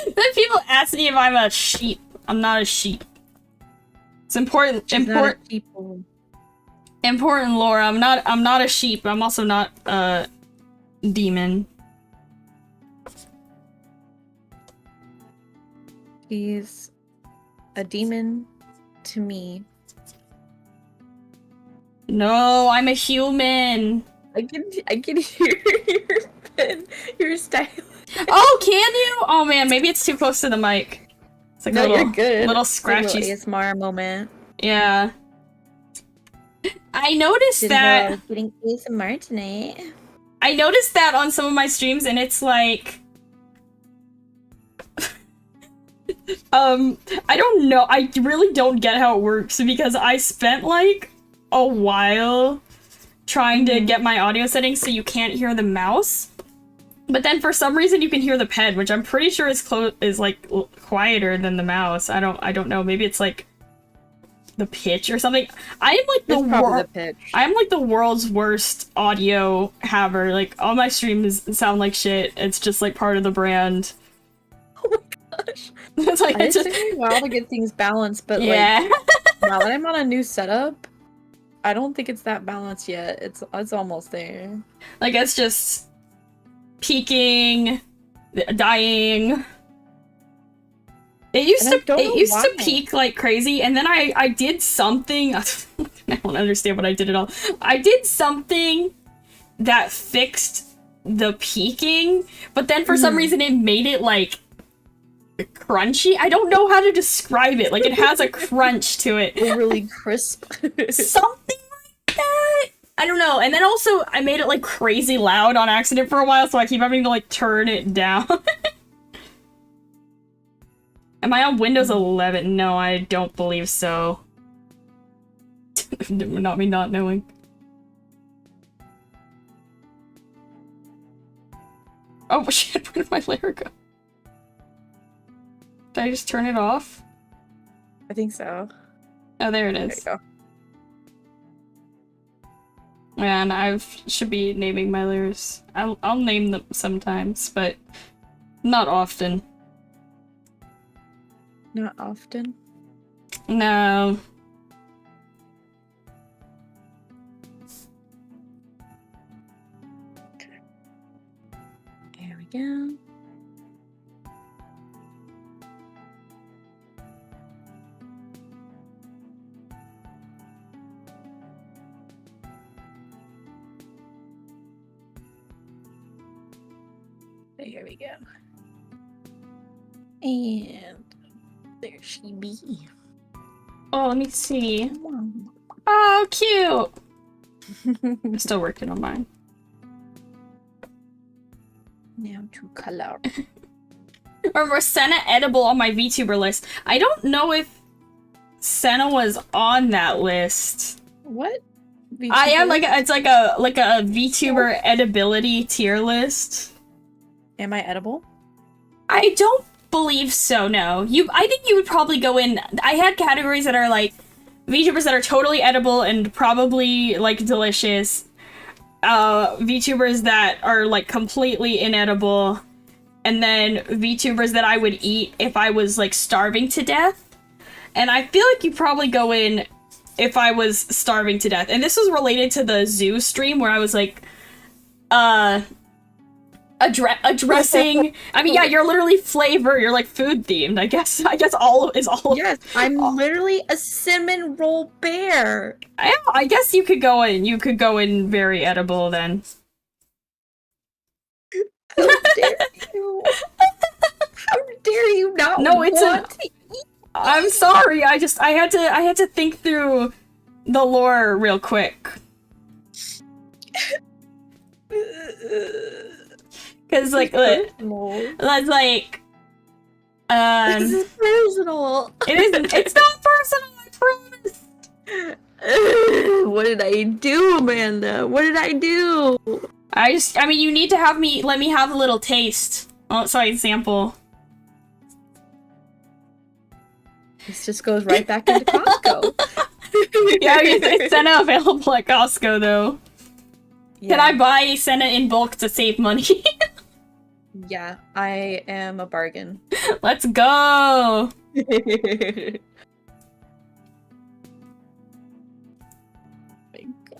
Speaker 1: Then people ask me if I'm a sheep. I'm not a sheep. It's important. Important lore. I'm not a sheep. I'm also not a demon.
Speaker 2: He's a demon to me.
Speaker 1: No, I'm a human.
Speaker 2: I can hear your style.
Speaker 1: Oh, can you? Oh man, maybe it's too close to the mic. It's like
Speaker 2: no,
Speaker 1: a little,
Speaker 2: you're good.
Speaker 1: little
Speaker 2: It's
Speaker 1: scratchy.
Speaker 2: like a ASMR moment.
Speaker 1: Yeah. I noticed that
Speaker 2: getting ASMR tonight.
Speaker 1: I noticed that on some of my streams, and it's like, I don't know. I really don't get how it works because I spent like a while trying to get my audio settings so you can't hear the mouse. But then for some reason you can hear the pen, which I'm pretty sure is like quieter than the mouse. I don't know. Maybe it's like the pitch or something. I am like I'm like the world's worst audio haver. Like all my streams sound like shit. It's just like part of the brand.
Speaker 2: Oh my gosh.
Speaker 1: It's like
Speaker 2: it took me a while to get things balanced, but
Speaker 1: yeah.
Speaker 2: like now that I'm on a new setup, I don't think it's that balanced yet. It's almost there.
Speaker 1: Like it's just peaking, dying. It used to peak like crazy, and then I did something. I don't understand what I did at all. I did something that fixed the peaking, but then for some reason it made it like crunchy. I don't know how to describe it. Like it has a crunch to it.
Speaker 2: Really crisp.
Speaker 1: Something like that. I don't know. And then also I made it like crazy loud on accident for a while, so I keep having to like turn it down. Am I on Windows 11? No, I don't believe so. Not me not knowing. Oh shit, where did my layer go? Did I just turn it off?
Speaker 2: I think so.
Speaker 1: Oh, there it is.
Speaker 2: There you go.
Speaker 1: And I should be naming my layers. I'll name them sometimes, but not often.
Speaker 2: Not often?
Speaker 1: No.
Speaker 2: There we go. There we go. And there she be.
Speaker 1: Oh, let me see. Oh, cute! I'm still working on mine.
Speaker 2: Now to color.
Speaker 1: Remember, SENA edible on my VTuber list. I don't know if SENA was on that list.
Speaker 2: What
Speaker 1: I am it's like a VTuber edibility tier list.
Speaker 2: Am I edible?
Speaker 1: I don't believe so, no. I think you would probably go in... I had categories that are, like, VTubers that are totally edible and probably, like, delicious. VTubers that are, like, completely inedible. And then VTubers that I would eat if I was, like, starving to death. And I feel like you probably go in if I was starving to death. And this was related to the zoo stream where I was, like, addressing. I mean, yeah, you're literally flavor. You're like food themed. I guess all is all.
Speaker 2: Yes, I'm literally a cinnamon roll bear.
Speaker 1: I guess you could go in. You could go in very edible then.
Speaker 2: How dare you? How dare you not?
Speaker 1: No, I'm sorry. I had to think through the lore real quick. Because, like, that's like,
Speaker 2: this is personal.
Speaker 1: It's not personal, I promise.
Speaker 2: What did I do, Amanda? What did I do?
Speaker 1: I mean, you need to let me have a little taste. Oh, so I can sample.
Speaker 2: This just goes right back into Costco.
Speaker 1: Yeah, it's SENA available at Costco, though. Yeah. Can I buy SENA in bulk to save money?
Speaker 2: Yeah, I am a bargain.
Speaker 1: Let's go! Let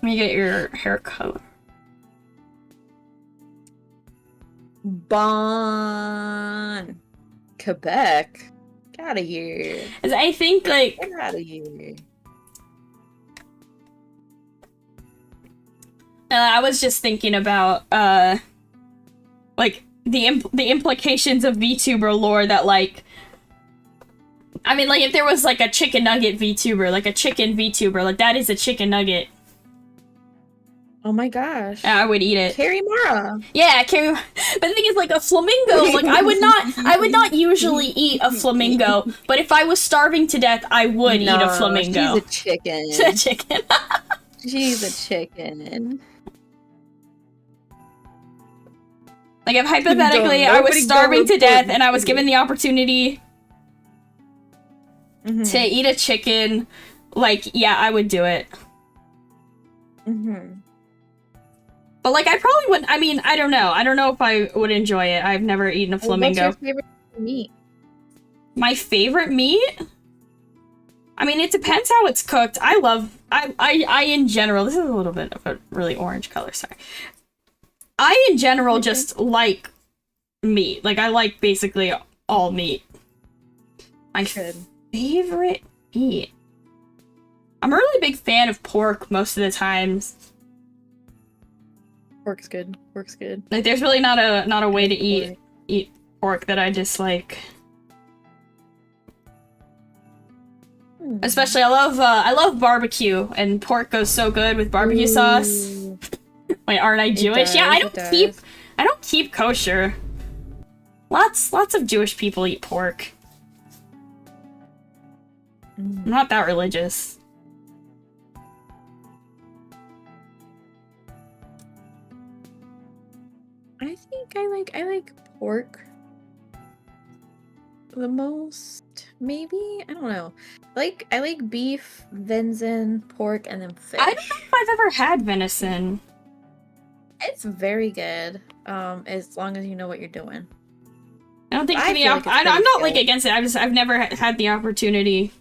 Speaker 1: me get your hair color.
Speaker 2: Bon! Quebec? Get out of here.
Speaker 1: I think, like...
Speaker 2: Get out of here.
Speaker 1: I was just thinking about, like, the implications of VTuber lore that, like... I mean, like, if there was, like, a chicken nugget VTuber, like, a chicken VTuber, like, that is a chicken nugget.
Speaker 2: Oh my gosh.
Speaker 1: I would eat it.
Speaker 2: Carrie Mara.
Speaker 1: Yeah, Carrie. But the thing is, like, a flamingo, like, I would not usually eat a flamingo, but if I was starving to death, I would eat a flamingo.
Speaker 2: She's a chicken.
Speaker 1: She's a chicken.
Speaker 2: She's a chicken.
Speaker 1: Like, if hypothetically I was starving to death and I was given the opportunity to eat a chicken, like, yeah, I would do it. But, like, I probably wouldn't. I mean, I don't know. I don't know if I would enjoy it. I've never eaten a flamingo.
Speaker 2: What's your favorite meat?
Speaker 1: My favorite meat? I mean, it depends how it's cooked. I in general, this is a little bit of a really orange color, sorry. I, in general, just like meat. Like, I like basically all meat. My favorite meat? I'm a really big fan of pork most of the times.
Speaker 2: Pork's good. Pork's good.
Speaker 1: Like, there's really not a way to eat pork that I dislike. Especially, I love barbecue, and pork goes so good with barbecue sauce. Wait, aren't I Jewish? Yeah, I don't keep kosher. Lots of Jewish people eat pork. I'm not that religious.
Speaker 2: I think I like pork the most. Maybe? I don't know. I like beef, venison, pork, and then fish.
Speaker 1: I don't know if I've ever had venison.
Speaker 2: It's very good, as long as you know what you're doing.
Speaker 1: I don't think I'm not like against it. I've never had the opportunity.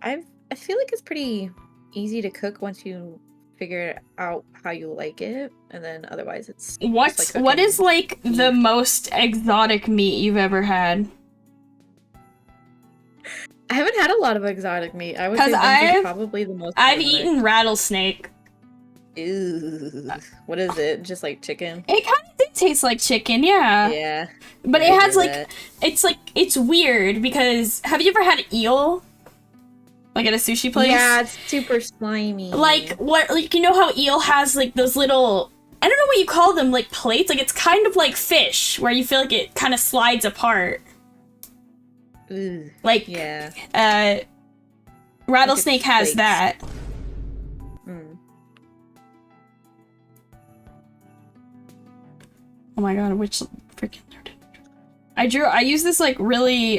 Speaker 2: I feel like it's pretty easy to cook once you figure out how you like it, and then otherwise it's
Speaker 1: what is like the most exotic meat you've ever had?
Speaker 2: I haven't had a lot of exotic meat. I would say probably the most.
Speaker 1: I've eaten rattlesnake.
Speaker 2: Ew. What is it? Just like chicken?
Speaker 1: It kind of did taste like chicken, yeah.
Speaker 2: Yeah.
Speaker 1: But it has it's weird because have you ever had eel? Like at a sushi place?
Speaker 2: Yeah, it's super slimy.
Speaker 1: Like you know how eel has like those little, I don't know what you call them, like plates? Like it's kind of like fish where you feel like it kind of slides apart.
Speaker 2: Ooh.
Speaker 1: Like,
Speaker 2: yeah.
Speaker 1: Rattlesnake has that. Oh my god, which freaking I used this like really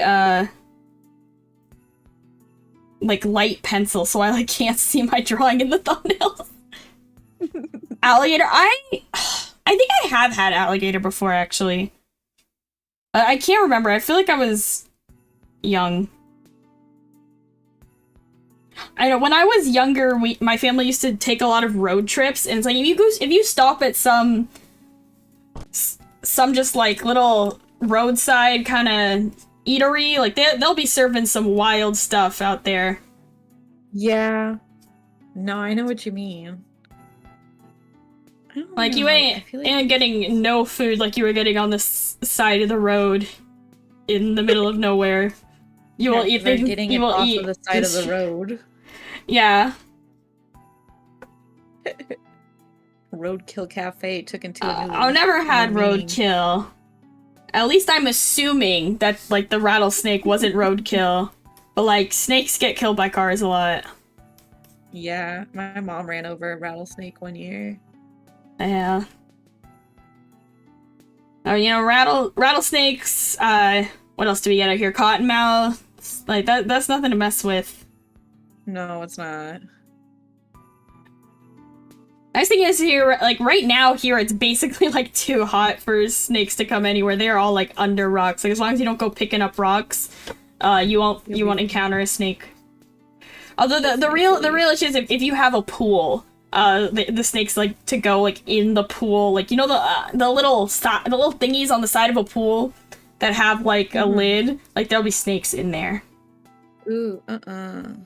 Speaker 1: like light pencil, so I like can't see my drawing in the thumbnails. Alligator, I think I have had alligator before actually. I can't remember. I feel like I was young. I know when I was younger, my family used to take a lot of road trips, and it's like if you stop at some just like little roadside kind of eatery, like they'll be serving some wild stuff out there.
Speaker 2: Yeah. No, I know what you mean.
Speaker 1: Like you ain't getting no food like you were getting on the side of the road in the middle of nowhere. You will eat things. You will eat
Speaker 2: off of the side of the road.
Speaker 1: Yeah.
Speaker 2: Roadkill Cafe took into a new.
Speaker 1: I've never had roadkill. At least I'm assuming that like the rattlesnake wasn't roadkill, but like snakes get killed by cars a lot.
Speaker 2: Yeah, my mom ran over a rattlesnake one year.
Speaker 1: Yeah. Oh, you know, rattlesnakes. What else do we get out here? Cottonmouths. Like that's nothing to mess with.
Speaker 2: No, it's not.
Speaker 1: Nice thing is here, like right now here, it's basically like too hot for snakes to come anywhere. They're all like under rocks. Like as long as you don't go picking up rocks, you won't encounter a snake. Although the real issue is if you have a pool. The snakes like to go like in the pool, like you know the little thingies on the side of a pool that have like a lid, like there'll be snakes in there.
Speaker 2: Ooh, Now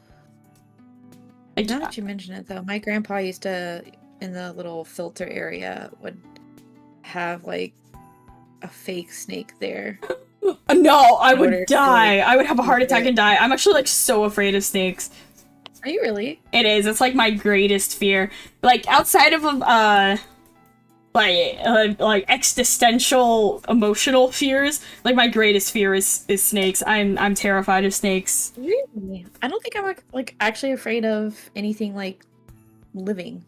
Speaker 2: that you mention it though, my grandpa used to, in the little filter area, would have like a fake snake there.
Speaker 1: No, I would die. I would have a heart attack and die. I'm actually like so afraid of snakes.
Speaker 2: Are you really?
Speaker 1: It is. It's like my greatest fear. Like outside of like existential emotional fears, like my greatest fear is snakes. I'm terrified of snakes.
Speaker 2: Really? I don't think I'm like actually afraid of anything like living.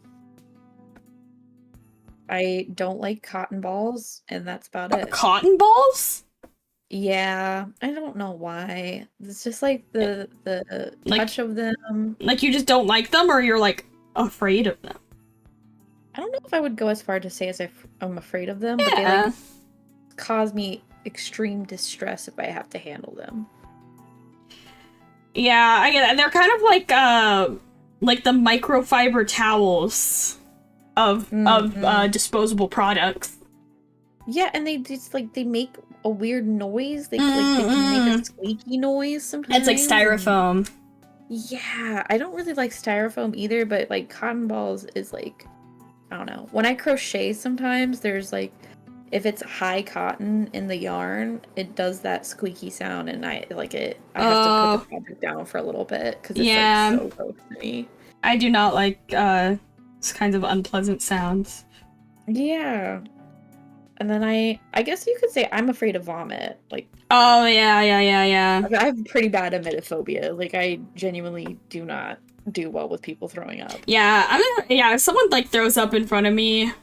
Speaker 2: I don't like cotton balls, and that's about it.
Speaker 1: Cotton balls?
Speaker 2: Yeah, I don't know why. It's just like the touch of them.
Speaker 1: Like you just don't like them, or you're like afraid of them?
Speaker 2: I don't know if I would go as far to say as I'm afraid of them, but they like cause me extreme distress if I have to handle them.
Speaker 1: Yeah, I get that. They're kind of like the microfiber towels of disposable products.
Speaker 2: Yeah, and they just like they make a weird noise. They can make a squeaky noise sometimes.
Speaker 1: It's like styrofoam.
Speaker 2: Yeah, I don't really like styrofoam either, but like cotton balls is like, I don't know. When I crochet sometimes there's like, if it's high cotton in the yarn, it does that squeaky sound, and I like it. I have to put the fabric down for a little bit because it's like so gross to me.
Speaker 1: I do not like these kinds of unpleasant sounds.
Speaker 2: Yeah. And then I guess you could say I'm afraid of vomit. Like,
Speaker 1: oh yeah.
Speaker 2: I have pretty bad emetophobia. Like, I genuinely do not do well with people throwing up.
Speaker 1: Yeah, if someone like throws up in front of me,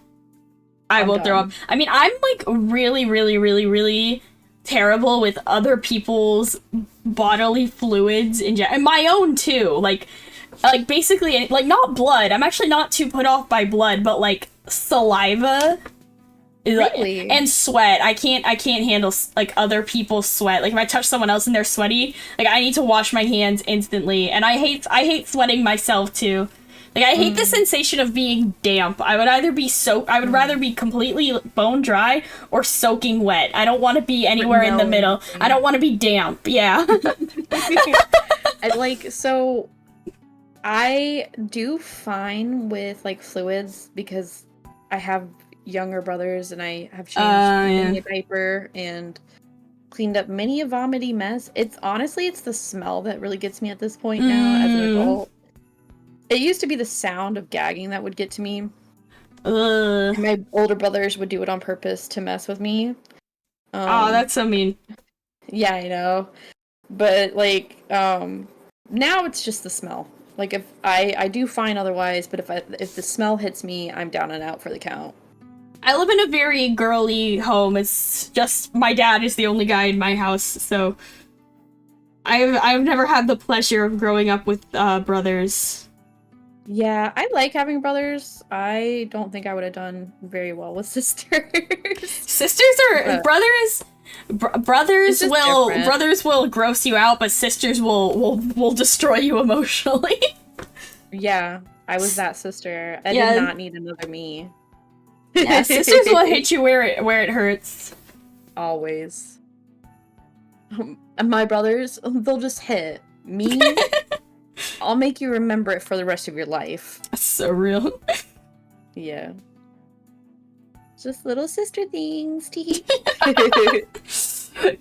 Speaker 1: I will throw up. I mean, I'm like really, really, really, really terrible with other people's bodily fluids and my own too. Like basically, like not blood. I'm actually not too put off by blood, but like saliva.
Speaker 2: Really?
Speaker 1: And sweat. I can't handle like other people's sweat. Like if I touch someone else and they're sweaty, like I need to wash my hands instantly. And I hate sweating myself too. Like I hate the sensation of being damp. I would rather be completely bone dry or soaking wet. I don't want to be anywhere in the middle. I don't want to be damp. Yeah.
Speaker 2: I do fine with like fluids because I have younger brothers and I have changed many a diaper and cleaned up many a vomity mess. It's the smell that really gets me at this point now as an adult. It used to be the sound of gagging that would get to me. My older brothers would do it on purpose to mess with me.
Speaker 1: Oh, that's so mean.
Speaker 2: Yeah, I know. But like now it's just the smell. Like if I do fine otherwise, but if the smell hits me, I'm down and out for the count.
Speaker 1: I live in a very girly home. It's just my dad is the only guy in my house, so I've never had the pleasure of growing up with brothers.
Speaker 2: Yeah, I like having brothers. I don't think I would have done very well with sisters.
Speaker 1: Sisters are brothers. Brothers will gross you out, but sisters will destroy you emotionally.
Speaker 2: Yeah, I was that sister. I did not need another me.
Speaker 1: Yeah, sisters will hit you where it hurts.
Speaker 2: Always. And my brothers, they'll just hit me. I'll make you remember it for the rest of your life.
Speaker 1: That's so real.
Speaker 2: Yeah. Just little sister things. Because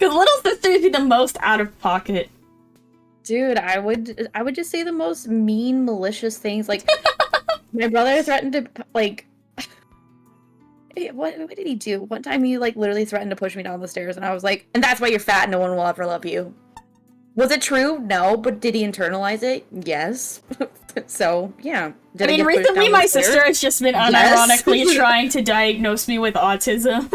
Speaker 1: little sisters be the most out of pocket.
Speaker 2: Dude, I would just say the most mean, malicious things. Like, my brother threatened to, like... What did he do? One time he, like, literally threatened to push me down the stairs, and I was like, and that's why you're fat, no one will ever love you. Was it true? No, but did he internalize it? Yes. So, yeah.
Speaker 1: Recently my sister has just been unironically trying to diagnose me with autism.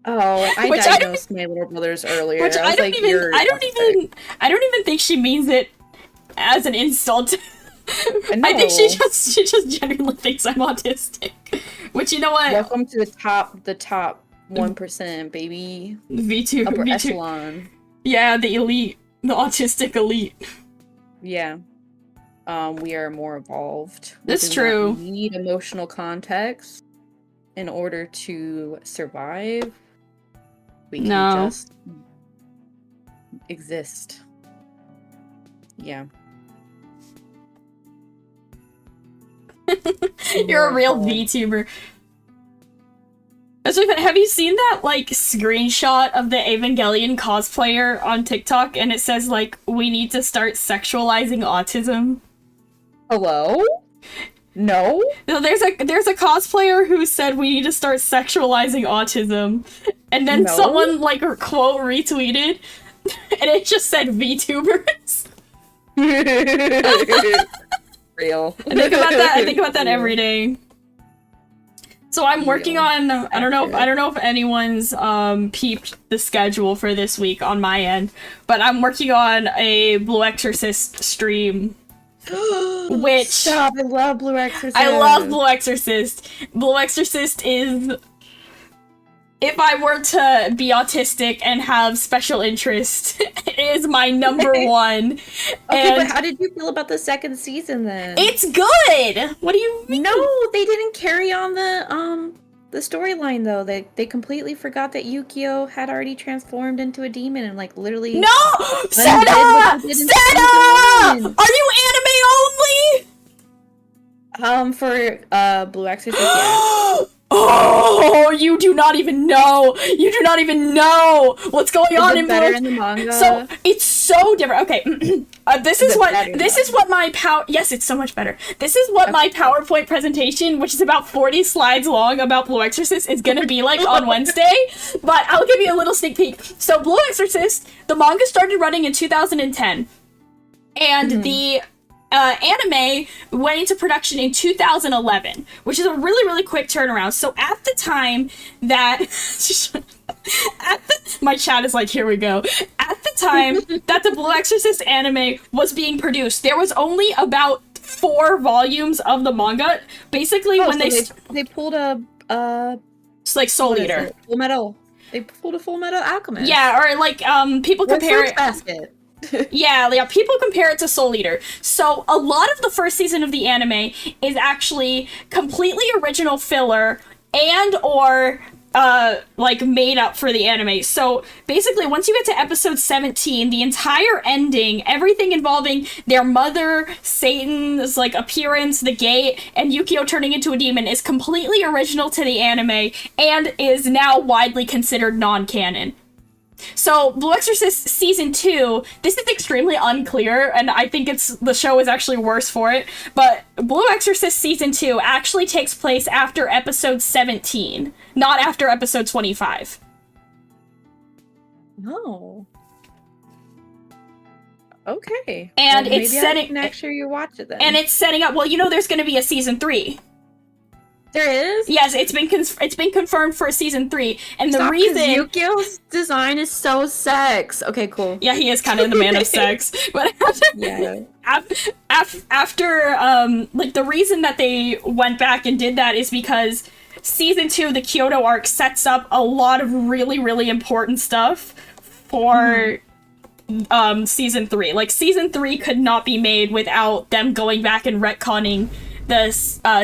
Speaker 2: Oh, I diagnosed my little brothers earlier.
Speaker 1: Which I don't even think she means it as an insult. I think she just genuinely thinks I'm autistic. Which, you know what?
Speaker 2: Welcome to the top 1%, baby.
Speaker 1: Vtuber.
Speaker 2: Upper echelon.
Speaker 1: Yeah, the elite. The autistic elite.
Speaker 2: Yeah. We are more evolved.
Speaker 1: That's true.
Speaker 2: We need emotional context in order to survive. We can just exist. Yeah.
Speaker 1: You're a real VTuber. Have you seen that, like, screenshot of the Evangelion cosplayer on TikTok, and it says, like, we need to start sexualizing autism?
Speaker 2: Hello? No?
Speaker 1: No, there's a cosplayer who said we need to start sexualizing autism, and then someone, like, quote retweeted, and it just said VTubers.
Speaker 2: Real.
Speaker 1: I think about that every day. So I'm working on, I don't know if anyone's peeped the schedule for this week on my end, but I'm working on a Blue Exorcist stream. Which
Speaker 2: Stop, I love Blue Exorcist.
Speaker 1: I love Blue Exorcist. Blue Exorcist is, if I were to be autistic and have special interest, it is my number one.
Speaker 2: Okay, but how did you feel about the second season then?
Speaker 1: It's good! What do you mean?
Speaker 2: No, they didn't carry on the storyline though. They completely forgot that Yukio had already transformed into a demon and like literally
Speaker 1: SENA! SENA! Are you anime only?
Speaker 2: For Blue Exorcist, yeah.
Speaker 1: Oh, you do not even know. You do not even know what's going on in
Speaker 2: better in the manga.
Speaker 1: So it's so different. Okay, this is what my Yes, it's so much better. This is what my PowerPoint presentation, which is about 40 slides long, about Blue Exorcist, is gonna be like on Wednesday. But I'll give you a little sneak peek. So Blue Exorcist, the manga started running in 2010, and the anime went into production in 2011, which is a really, really quick turnaround. So at the time that... my chat is like, here we go. At the time that the Blue Exorcist anime was being produced, there was only about 4 volumes of the manga. Basically, when
Speaker 2: they pulled a...
Speaker 1: it's like Soul Eater.
Speaker 2: Full Metal. They pulled a Full Metal Alchemist.
Speaker 1: Yeah, or like, people compare it...
Speaker 2: Basket.
Speaker 1: yeah, people compare it to Soul Eater. So a lot of the first season of the anime is actually completely original filler and or like made up for the anime. So basically, once you get to episode 17, the entire ending, everything involving their mother, Satan's like appearance, the gate, and Yukio turning into a demon is completely original to the anime and is now widely considered non-canon. So, Blue Exorcist Season 2, this is extremely unclear, and I think the show is actually worse for it, but Blue Exorcist Season 2 actually takes place after episode 17, not after episode 25.
Speaker 2: Oh. Okay.
Speaker 1: And
Speaker 2: well, next year you watch it then.
Speaker 1: And it's setting up, well, you know there's going to be a Season 3.
Speaker 2: There is?
Speaker 1: Yes, it's been confirmed for season 3, and the reason
Speaker 2: Yukio's design is so sex. Okay, cool.
Speaker 1: Yeah, he is kind of the man of sex, but
Speaker 2: Yeah.
Speaker 1: after like the reason that they went back and did that is because season 2, the Kyoto arc, sets up a lot of really, really important stuff for season 3. Like, season 3 could not be made without them going back and retconning the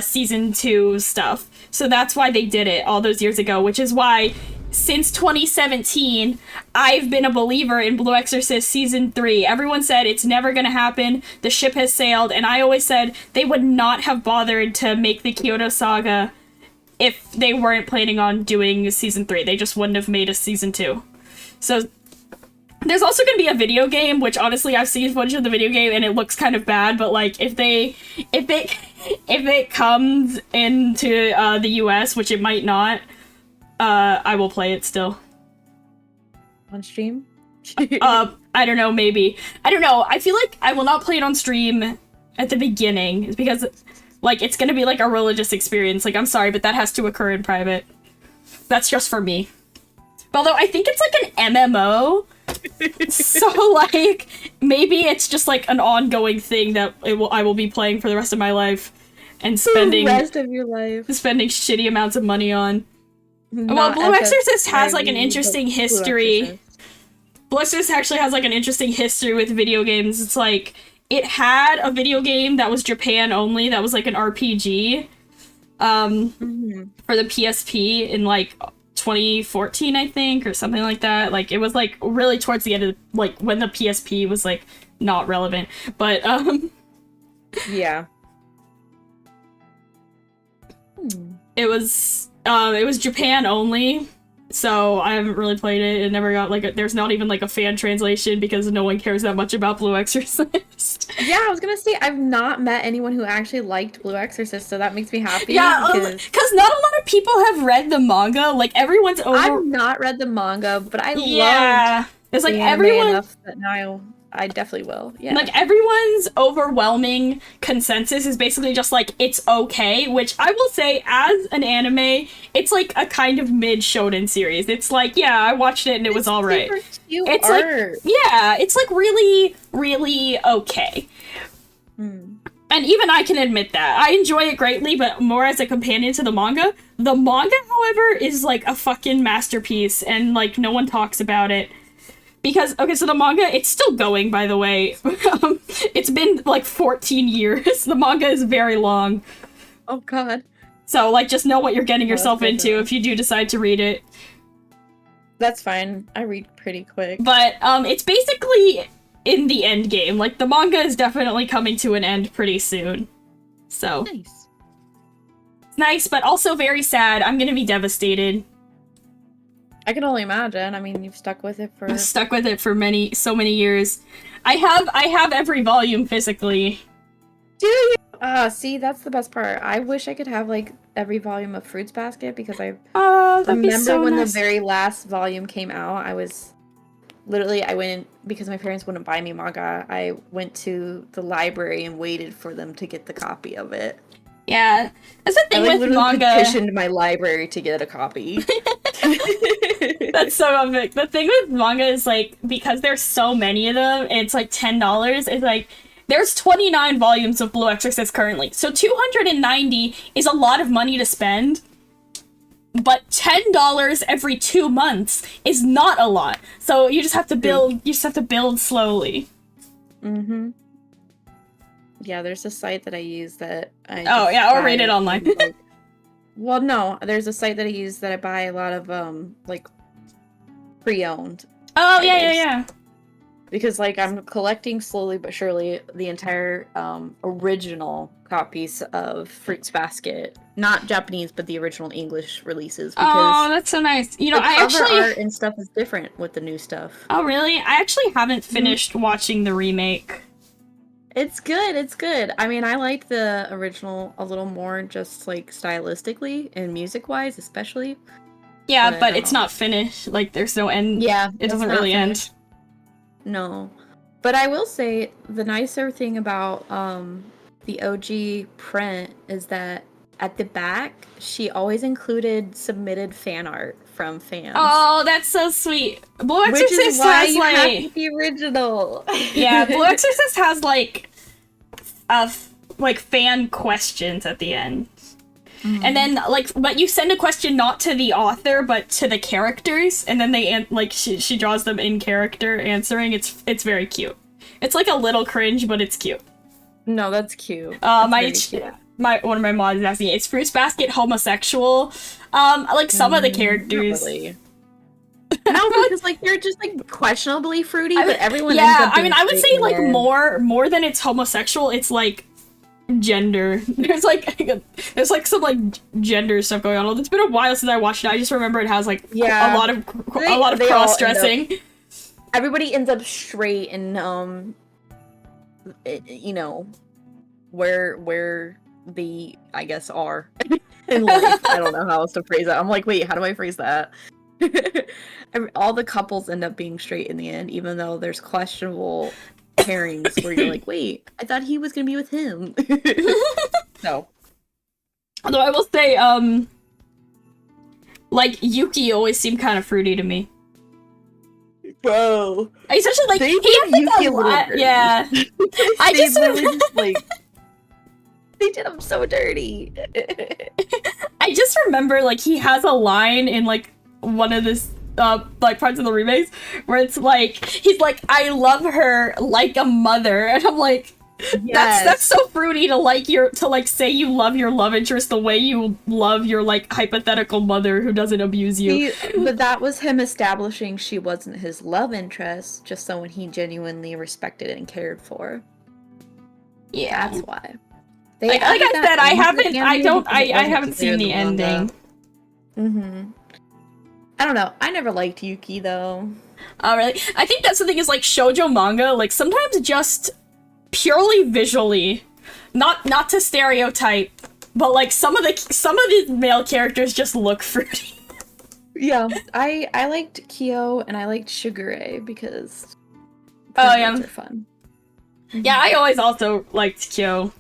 Speaker 1: season 2 stuff. So that's why they did it all those years ago, which is why since 2017 I've been a believer in Blue Exorcist season 3. Everyone said it's never gonna happen, the ship has sailed, and I always said they would not have bothered to make the Kyoto saga if they weren't planning on doing season 3. They just wouldn't have made a season 2. So there's also going to be a video game, which honestly I've seen footage of the video game and it looks kind of bad, but like if it comes into the US, which it might not, I will play it still.
Speaker 2: On stream?
Speaker 1: I don't know, maybe. I don't know. I feel like I will not play it on stream at the beginning because like it's going to be like a religious experience. Like, I'm sorry, but that has to occur in private. That's just for me. Although I think it's like an MMO. So, like, maybe it's just, like, an ongoing thing that I will be playing for the rest of my life and spending...
Speaker 2: The rest of your life.
Speaker 1: Spending shitty amounts of money on. Well, Blue Exorcist has, like, an interesting history. Blue Exorcist actually has, like, an interesting history with video games. It's, like, it had a video game that was Japan only, that was, like, an RPG, for the PSP in, like... 2014, I think, or something like that. Like, it was, like, really towards the end of, like, when the PSP was, like, not relevant. But,
Speaker 2: yeah.
Speaker 1: It was Japan only, so I haven't really played it. It never got, like, there's not even, like, a fan translation because no one cares that much about Blue Exorcist.
Speaker 2: Yeah, I was gonna say, I've not met anyone who actually liked Blue Exorcist, so that makes me happy.
Speaker 1: Yeah, because not a lot of people have read the manga. Like, everyone's over...
Speaker 2: I've not read the manga, but I loved
Speaker 1: it's like
Speaker 2: the
Speaker 1: everyone...
Speaker 2: enough that now I definitely will. Yeah.
Speaker 1: Like, everyone's overwhelming consensus is basically just, like, it's okay, which I will say, as an anime, it's, like, a kind of mid-shonen series. It's like, yeah, I watched it and it was alright. It's
Speaker 2: art.
Speaker 1: like, yeah, it's, like, really, really okay. And even I can admit that. I enjoy it greatly, but more as a companion to the manga. The manga, however, is, like, a fucking masterpiece, and, like, no one talks about it. Because, okay, so the manga, it's still going, by the way. It's been, like, 14 years. The manga is very long.
Speaker 2: Oh, God.
Speaker 1: So, like, just know what you're getting yourself into if you do decide to read it.
Speaker 2: That's fine. I read pretty quick.
Speaker 1: But, it's basically in the end game. Like, the manga is definitely coming to an end pretty soon. So.
Speaker 2: Nice.
Speaker 1: It's nice, but also very sad. I'm gonna be devastated.
Speaker 2: I can only imagine. I mean, you've stuck with it for...
Speaker 1: I've stuck with it for so many years. I have every volume physically.
Speaker 2: Do you? See, that's the best part. I wish I could have, like, every volume of Fruits Basket, because I remember when the very last volume came out, I was... Literally, I went, because my parents wouldn't buy me manga, I went to the library and waited for them to get the copy of it.
Speaker 1: Yeah, that's the thing with manga.
Speaker 2: I petitioned my library to get a copy.
Speaker 1: That's so epic. The thing with manga is, like, because there's so many of them, and it's like $10, it's like, there's 29 volumes of Blue Exorcist currently. So 290 is a lot of money to spend, but $10 every 2 months is not a lot. So you just have to build slowly. Mm-hmm.
Speaker 2: Yeah, there's a site that I use that I
Speaker 1: or read it online.
Speaker 2: Like, well, no, there's a site that I use that I buy a lot of, like, pre-owned.
Speaker 1: Oh, yeah.
Speaker 2: Because, like, I'm collecting slowly but surely the entire original copies of Fruits Basket. Not Japanese, but the original English releases.
Speaker 1: Oh, that's so nice. You know,
Speaker 2: I actually... art and stuff is different with the new stuff.
Speaker 1: Oh, really? I actually haven't finished watching the remake.
Speaker 2: It's good. I mean, I like the original a little more, just, like, stylistically and music-wise, especially.
Speaker 1: Yeah, but it's not finished. Like, there's no end.
Speaker 2: Yeah.
Speaker 1: It doesn't really end.
Speaker 2: No. But I will say, the nicer thing about the OG print is that at the back, she always included submitted fan art from fans.
Speaker 1: Oh, that's so sweet. Blue
Speaker 2: Which
Speaker 1: Exorcist
Speaker 2: is why
Speaker 1: has
Speaker 2: you
Speaker 1: like
Speaker 2: have to be original.
Speaker 1: yeah, Blue Exorcist has like like fan questions at the end. And then, like, but you send a question not to the author, but to the characters, and then they, like, she draws them in character answering. It's very cute. It's, like, a little cringe, but it's cute.
Speaker 2: No, that's cute.
Speaker 1: Cute. One of my mods is asking, is Fruits Basket homosexual? Like, some of the characters...
Speaker 2: Not really. No, because, like, they're just, like, questionably fruity, but everyone ends
Speaker 1: yeah,
Speaker 2: up being
Speaker 1: I would say, like,
Speaker 2: end.
Speaker 1: more than it's homosexual, it's, like, gender. There's like some like gender stuff going on. It's been a while since I watched it. I just remember it has like a lot of cross dressing.
Speaker 2: Everybody ends up straight and you know where the I guess are in life. I don't know how else to phrase that. I'm like, wait, how do I phrase that? All the couples end up being straight in the end, even though there's questionable pairings where you're like, wait, I thought he was gonna be with him. No.
Speaker 1: Although I will say, like, Yuki always seemed kind of fruity to me.
Speaker 2: Bro.
Speaker 1: Especially, like, he has, like, a lot, yeah. I just
Speaker 2: like, they did him so dirty.
Speaker 1: I just remember, like, he has a line in, like, one of this like parts of the remakes where it's like he's like, I love her like a mother, and I'm like, yes. that's so fruity to like say you love your love interest the way you love your like hypothetical mother who doesn't abuse you.
Speaker 2: But that was him establishing she wasn't his love interest, just someone he genuinely respected and cared for.
Speaker 1: Yeah,
Speaker 2: that's why.
Speaker 1: Like I said, I haven't seen the ending.
Speaker 2: I don't know. I never liked Yuki though.
Speaker 1: Oh, really? I think that's the thing is like shoujo manga, like sometimes just purely visually, not to stereotype, but like some of the male characters just look fruity.
Speaker 2: Yeah, I liked Kyo and I liked Shigure because
Speaker 1: they're
Speaker 2: fun.
Speaker 1: Yeah, I always also liked Kyo.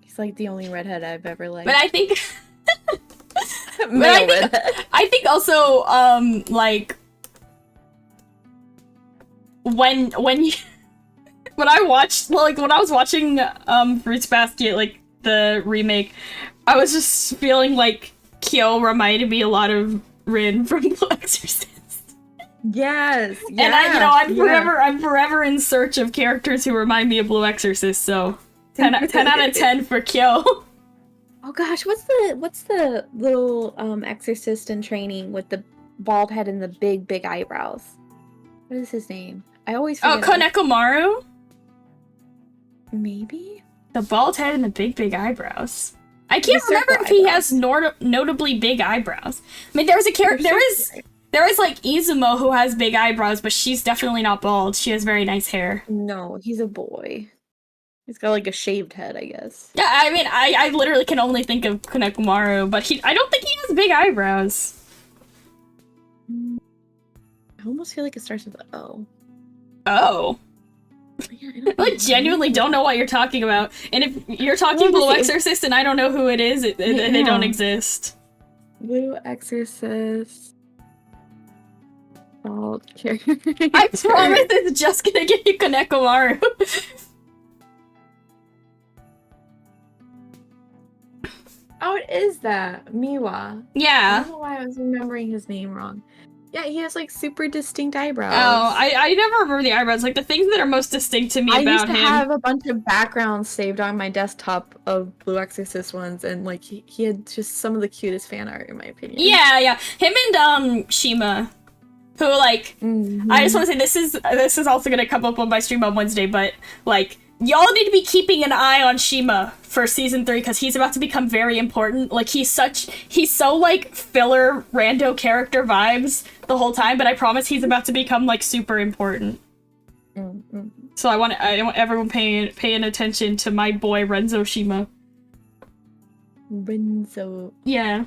Speaker 2: He's like the only redhead I've ever liked.
Speaker 1: But I think I think also, like, when I watched, like, when I was watching, Fruits Basket, like, the remake, I was just feeling like Kyo reminded me a lot of Rin from Blue Exorcist.
Speaker 2: Yes,
Speaker 1: and I'm forever in search of characters who remind me of Blue Exorcist, so 10 out of 10 for Kyo.
Speaker 2: Oh gosh, what's the little exorcist in training with the bald head and the big eyebrows? What is his name? I always forget.
Speaker 1: Oh, Konekomaru?
Speaker 2: Maybe?
Speaker 1: The bald head and the big eyebrows. I can't remember if he has notably big eyebrows. I mean, there is like Izumo who has big eyebrows, but she's definitely not bald. She has very nice hair.
Speaker 2: No, he's a boy. He's got like a shaved head, I guess.
Speaker 1: Yeah, I mean, I literally can only think of Konekomaru, but I don't think he has big eyebrows.
Speaker 2: I almost feel like it starts with O.
Speaker 1: Oh.
Speaker 2: Yeah,
Speaker 1: I genuinely don't know what you're talking about. And if you're talking Blue Exorcist and I don't know who it is, they don't exist.
Speaker 2: Blue Exorcist. Bald character.
Speaker 1: I promise it's just gonna give you Konekomaru.
Speaker 2: Oh, it is that. Miwa.
Speaker 1: Yeah.
Speaker 2: I don't know why I was remembering his name wrong. Yeah, he has like super distinct eyebrows.
Speaker 1: Oh, I never remember the eyebrows. Like the things that are most distinct to me about him. I used to
Speaker 2: have a bunch of backgrounds saved on my desktop of Blue Exorcist ones, and like he had just some of the cutest fan art in my opinion.
Speaker 1: Yeah. Him and Shima, who like I just want to say this is also gonna come up on my stream on Wednesday, but like y'all need to be keeping an eye on Shima for season 3 because he's about to become very important. Like he's so like filler rando character vibes the whole time, but I promise he's about to become like super important. So I want everyone paying attention to my boy Renzo Shima.
Speaker 2: Renzo.
Speaker 1: Yeah.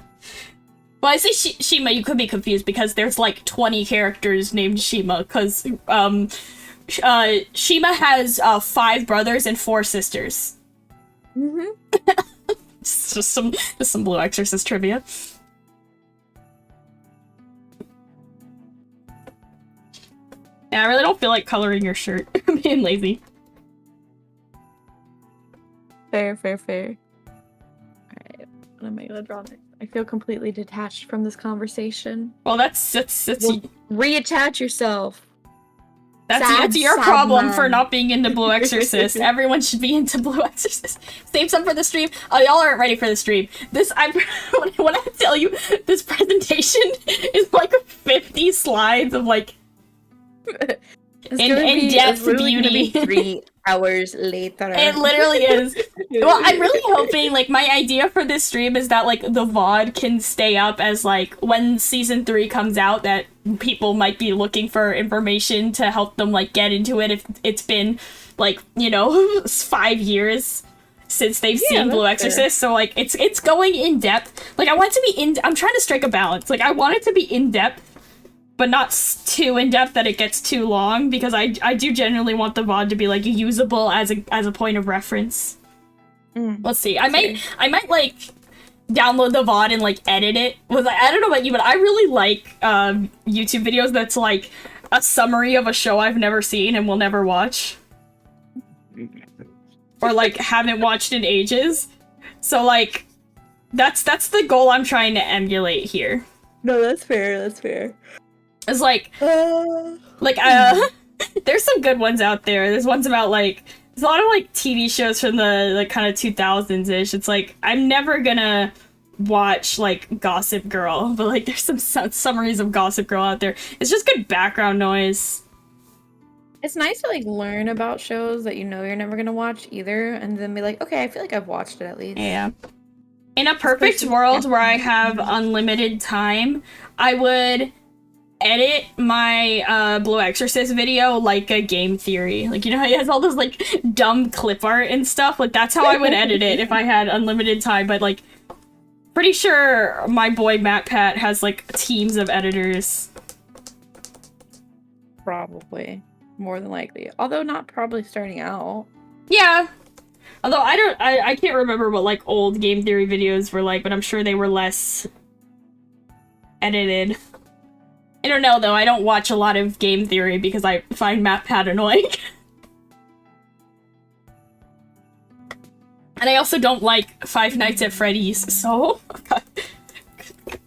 Speaker 1: Well, I say Shima, you could be confused because there's like 20 characters named Shima because Shima has 5 brothers and 4 sisters.
Speaker 2: Mm-hmm.
Speaker 1: Just some Blue Exorcist trivia. Yeah, I really don't feel like coloring your shirt. I'm being lazy.
Speaker 2: Fair. Alright, what am I gonna draw next? I feel completely detached from this conversation.
Speaker 1: Well, that's
Speaker 2: Well, reattach yourself.
Speaker 1: That's your
Speaker 2: sad
Speaker 1: problem
Speaker 2: man.
Speaker 1: for not being into Blue Exorcist. Everyone should be into Blue Exorcist. Save some for the stream. Oh, y'all aren't ready for the stream. When I tell you, this presentation is like 50 slides of like in-depth beauty.
Speaker 2: 3 hours later.
Speaker 1: It literally is. Well, I'm really hoping, like, my idea for this stream is that, like, the VOD can stay up as, like, when season 3 comes out, that people might be looking for information to help them, like, get into it if it's been, like, you know, 5 years since they've seen Blue Exorcist. Fair. So, like, it's going in depth. Like, I want it to be I'm trying to strike a balance. Like, I want it to be in depth, but not too in-depth that it gets too long, because I do genuinely want the VOD to be, like, usable as a point of reference. Let's see. I might, like, download the VOD and, like, edit it. I don't know about you, but I really like YouTube videos that's, like, a summary of a show I've never seen and will never watch. Or, like, haven't watched in ages. So, like, that's the goal I'm trying to emulate here.
Speaker 2: No, that's fair.
Speaker 1: It's like, there's some good ones out there. There's ones about, like, there's a lot of, like, TV shows from the, like, kind of 2000s-ish. It's like, I'm never gonna watch, like, Gossip Girl, but, like, there's some summaries of Gossip Girl out there. It's just good background noise.
Speaker 2: It's nice to, like, learn about shows that you know you're never gonna watch either, and then be like, okay, I feel like I've watched it at least.
Speaker 1: Yeah. In a perfect world where I have unlimited time, I would edit my Blue Exorcist video like a game theory. Like, you know how he has all those, like, dumb clip art and stuff? Like, that's how I would edit it if I had unlimited time, but, like, pretty sure my boy MatPat has, like, teams of editors.
Speaker 2: Probably. More than likely. Although not probably starting out.
Speaker 1: Yeah. Although I can't remember what, like, old game theory videos were like, but I'm sure they were less edited. I don't know, though. I don't watch a lot of game theory because I find MatPat annoying. And I also don't like Five Nights at Freddy's, so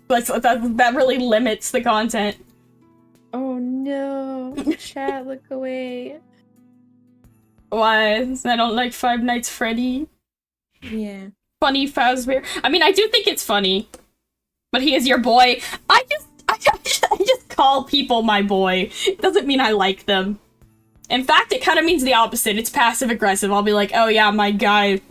Speaker 1: that really limits the content.
Speaker 2: Oh no, chat, look away.
Speaker 1: Why? I don't like Five Nights Freddy.
Speaker 2: Yeah.
Speaker 1: Funny Fazbear. I mean, I do think it's funny, but he is your boy. I just call people my boy. It doesn't mean I like them. In fact, it kind of means the opposite. It's passive-aggressive. I'll be like, oh yeah, my guy.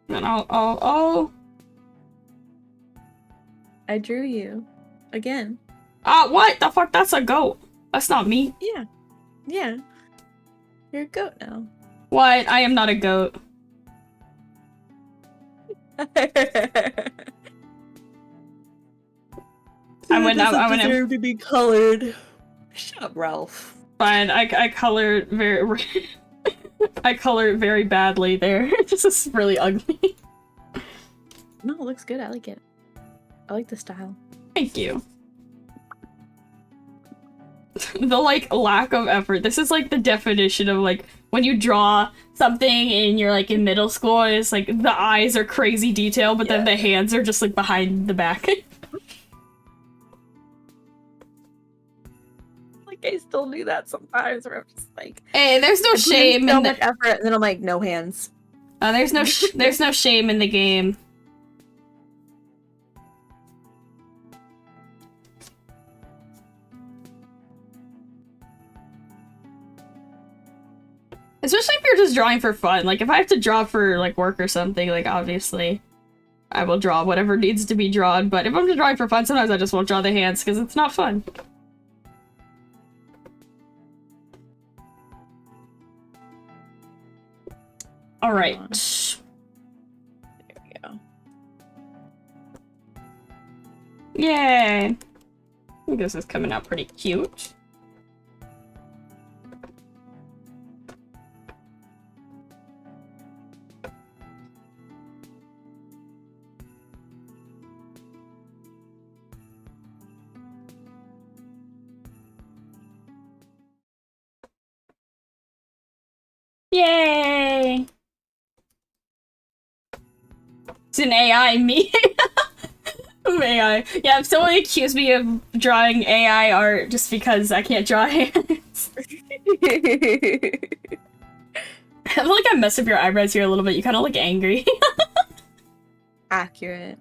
Speaker 1: And I'll...
Speaker 2: I drew you. Again.
Speaker 1: What? The fuck? That's a goat. That's not me.
Speaker 2: Yeah. Yeah. You're a goat now.
Speaker 1: What? I am not a goat. I went
Speaker 2: deserve to be colored. Shut up, Ralph.
Speaker 1: Fine, I colored very I colored very badly there. This is really ugly.
Speaker 2: No, it looks good. I like it. I like the style.
Speaker 1: Thank you. The, like, lack of effort. This is, like, the definition of, like, when you draw something and you're, like, in middle school, and it's, like, the eyes are crazy detail, but then the hands are just, like, behind the back.
Speaker 2: Like, I still do that sometimes, where I'm just, like...
Speaker 1: Hey, there's no shame
Speaker 2: so
Speaker 1: in
Speaker 2: much effort, and then I'm like, no hands.
Speaker 1: There's no shame in the game. Especially if you're just drawing for fun. Like, if I have to draw for, like, work or something, like, obviously, I will draw whatever needs to be drawn. But if I'm just drawing for fun, sometimes I just won't draw the hands, because it's not fun. Alright.
Speaker 2: There we go.
Speaker 1: Yay! I think this is coming out pretty cute. It's an AI me. AI. Yeah, if someone accused me of drawing AI art just because I can't draw hands. I feel like I messed up your eyebrows here a little bit. You kind of look angry.
Speaker 2: Accurate.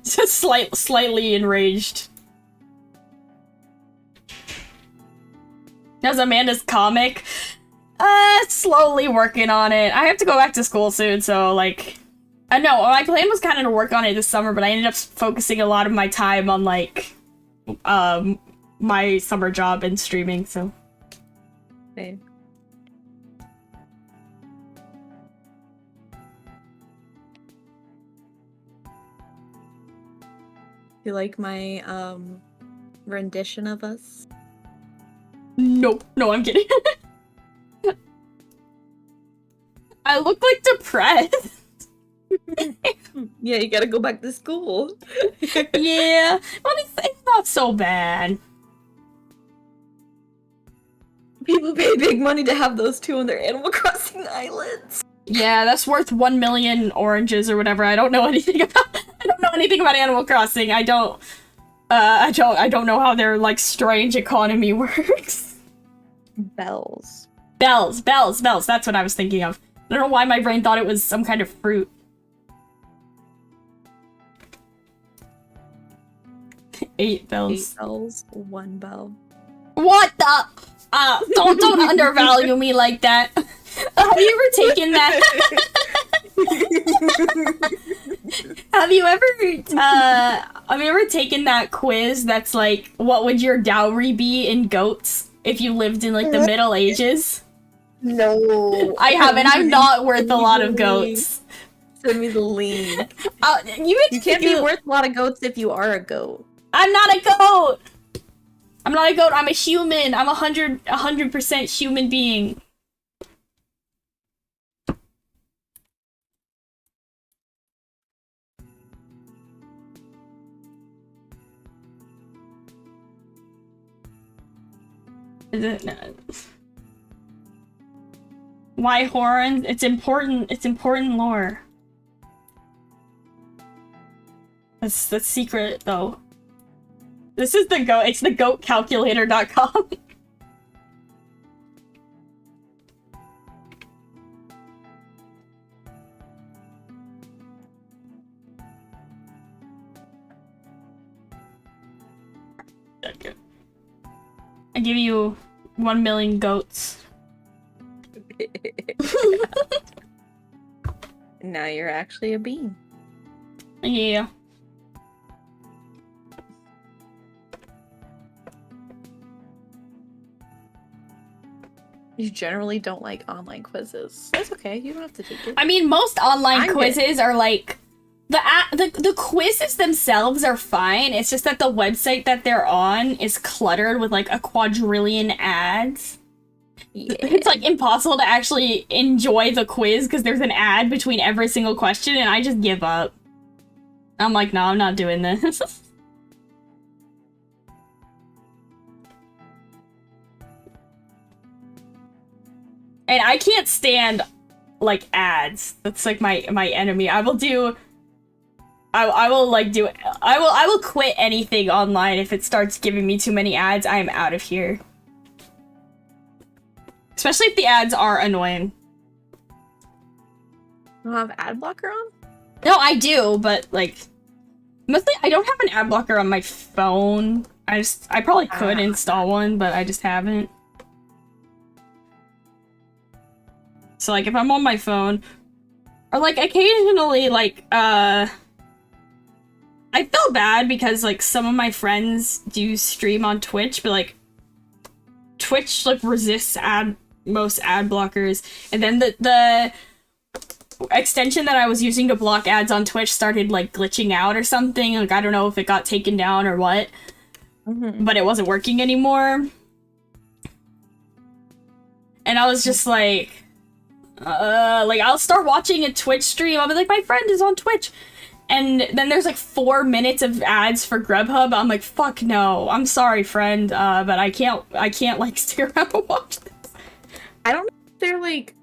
Speaker 1: Just slightly enraged. How's Amanda's comic? Slowly working on it. I have to go back to school soon, so like... I know, my plan was kind of to work on it this summer, but I ended up focusing a lot of my time on, like, my summer job and streaming, so...
Speaker 2: Same. You like my, rendition of us?
Speaker 1: Nope. No, I'm kidding. I look, like, depressed.
Speaker 2: Yeah, you gotta go back to school.
Speaker 1: Yeah, but it's not so bad.
Speaker 2: People pay big money to have those two on their Animal Crossing islands.
Speaker 1: Yeah, that's worth 1 million oranges or whatever. I don't know anything about. I don't know anything about Animal Crossing. I don't know how their like strange economy works.
Speaker 2: Bells.
Speaker 1: Bells. That's what I was thinking of. I don't know why my brain thought it was some kind of fruit. 8 bells.
Speaker 2: 8 bells, 1 bell.
Speaker 1: What the? Don't undervalue me like that. Have you ever taken that? Have you ever taken that quiz that's like, what would your dowry be in goats if you lived in like the Middle Ages?
Speaker 2: No.
Speaker 1: I haven't. I'm not worth a lot of goats.
Speaker 2: Send me the link.
Speaker 1: You
Speaker 2: can't be worth a lot of goats if you are a goat.
Speaker 1: I'm not a goat! I'm not a goat, I'm a human! I'm 100% human being. Is it? No. Why horns? It's important lore. That's secret, though. This is the goat. It's the goatcalculator.com. I give you 1 million goats.
Speaker 2: Now you're actually a bean.
Speaker 1: Yeah.
Speaker 2: You generally don't like online quizzes. That's okay. You don't have to take it.
Speaker 1: I mean, most online quizzes are like the quizzes themselves are fine. It's just that the website that they're on is cluttered with like a quadrillion ads. Yeah. It's like impossible to actually enjoy the quiz because there's an ad between every single question, and I just give up. I'm like, no, I'm not doing this. And I can't stand, like, ads. That's, like, my enemy. I will quit anything online if it starts giving me too many ads. I am out of here. Especially if the ads are annoying.
Speaker 2: You don't have ad blocker on?
Speaker 1: No, I do, but, like, mostly I don't have an ad blocker on my phone. I probably could install one, but I just haven't. So, like, if I'm on my phone, or, like, occasionally, like, I feel bad because, like, some of my friends do stream on Twitch, but, like, Twitch, like, resists most ad blockers, and then the extension that I was using to block ads on Twitch started, like, glitching out or something. Like, I don't know if it got taken down or what, but it wasn't working anymore. And I was just, like, I'll start watching a Twitch stream. I'll be like, my friend is on Twitch. And then there's like 4 minutes of ads for Grubhub. I'm like, fuck no. I'm sorry, friend. But I can't like stick around and watch this.
Speaker 2: I don't know if they're like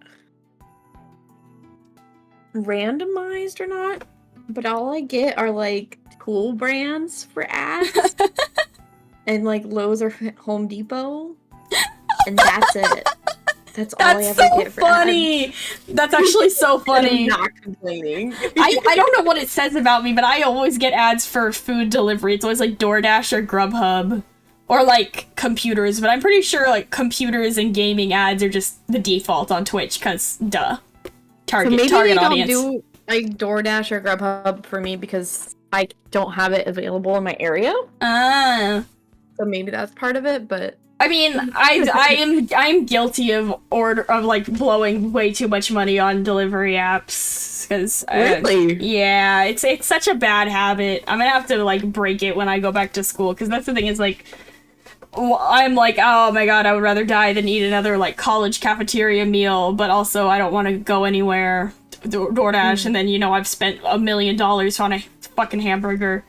Speaker 2: randomized or not. But all I get are like tool brands for ads, and like Lowe's or Home Depot, and that's it. That's all I ever get for
Speaker 1: funny.
Speaker 2: ads.
Speaker 1: That's actually so funny.
Speaker 2: I'm not complaining.
Speaker 1: I don't know what it says about me, but I always get ads for food delivery. It's always like DoorDash or Grubhub. Or like computers, but I'm pretty sure like computers and gaming ads are just the default on Twitch, because duh. Target audience.
Speaker 2: Don't do like DoorDash or Grubhub for me because I don't have it available in my area. So maybe that's part of it, but
Speaker 1: I mean, I'm guilty of like blowing way too much money on delivery apps, because
Speaker 2: really,
Speaker 1: yeah, it's such a bad habit. I'm gonna have to like break it when I go back to school, because that's the thing is like, I'm like, oh my god, I would rather die than eat another like college cafeteria meal, but also I don't want to go anywhere DoorDash and then, you know, I've spent $1 million on a fucking hamburger.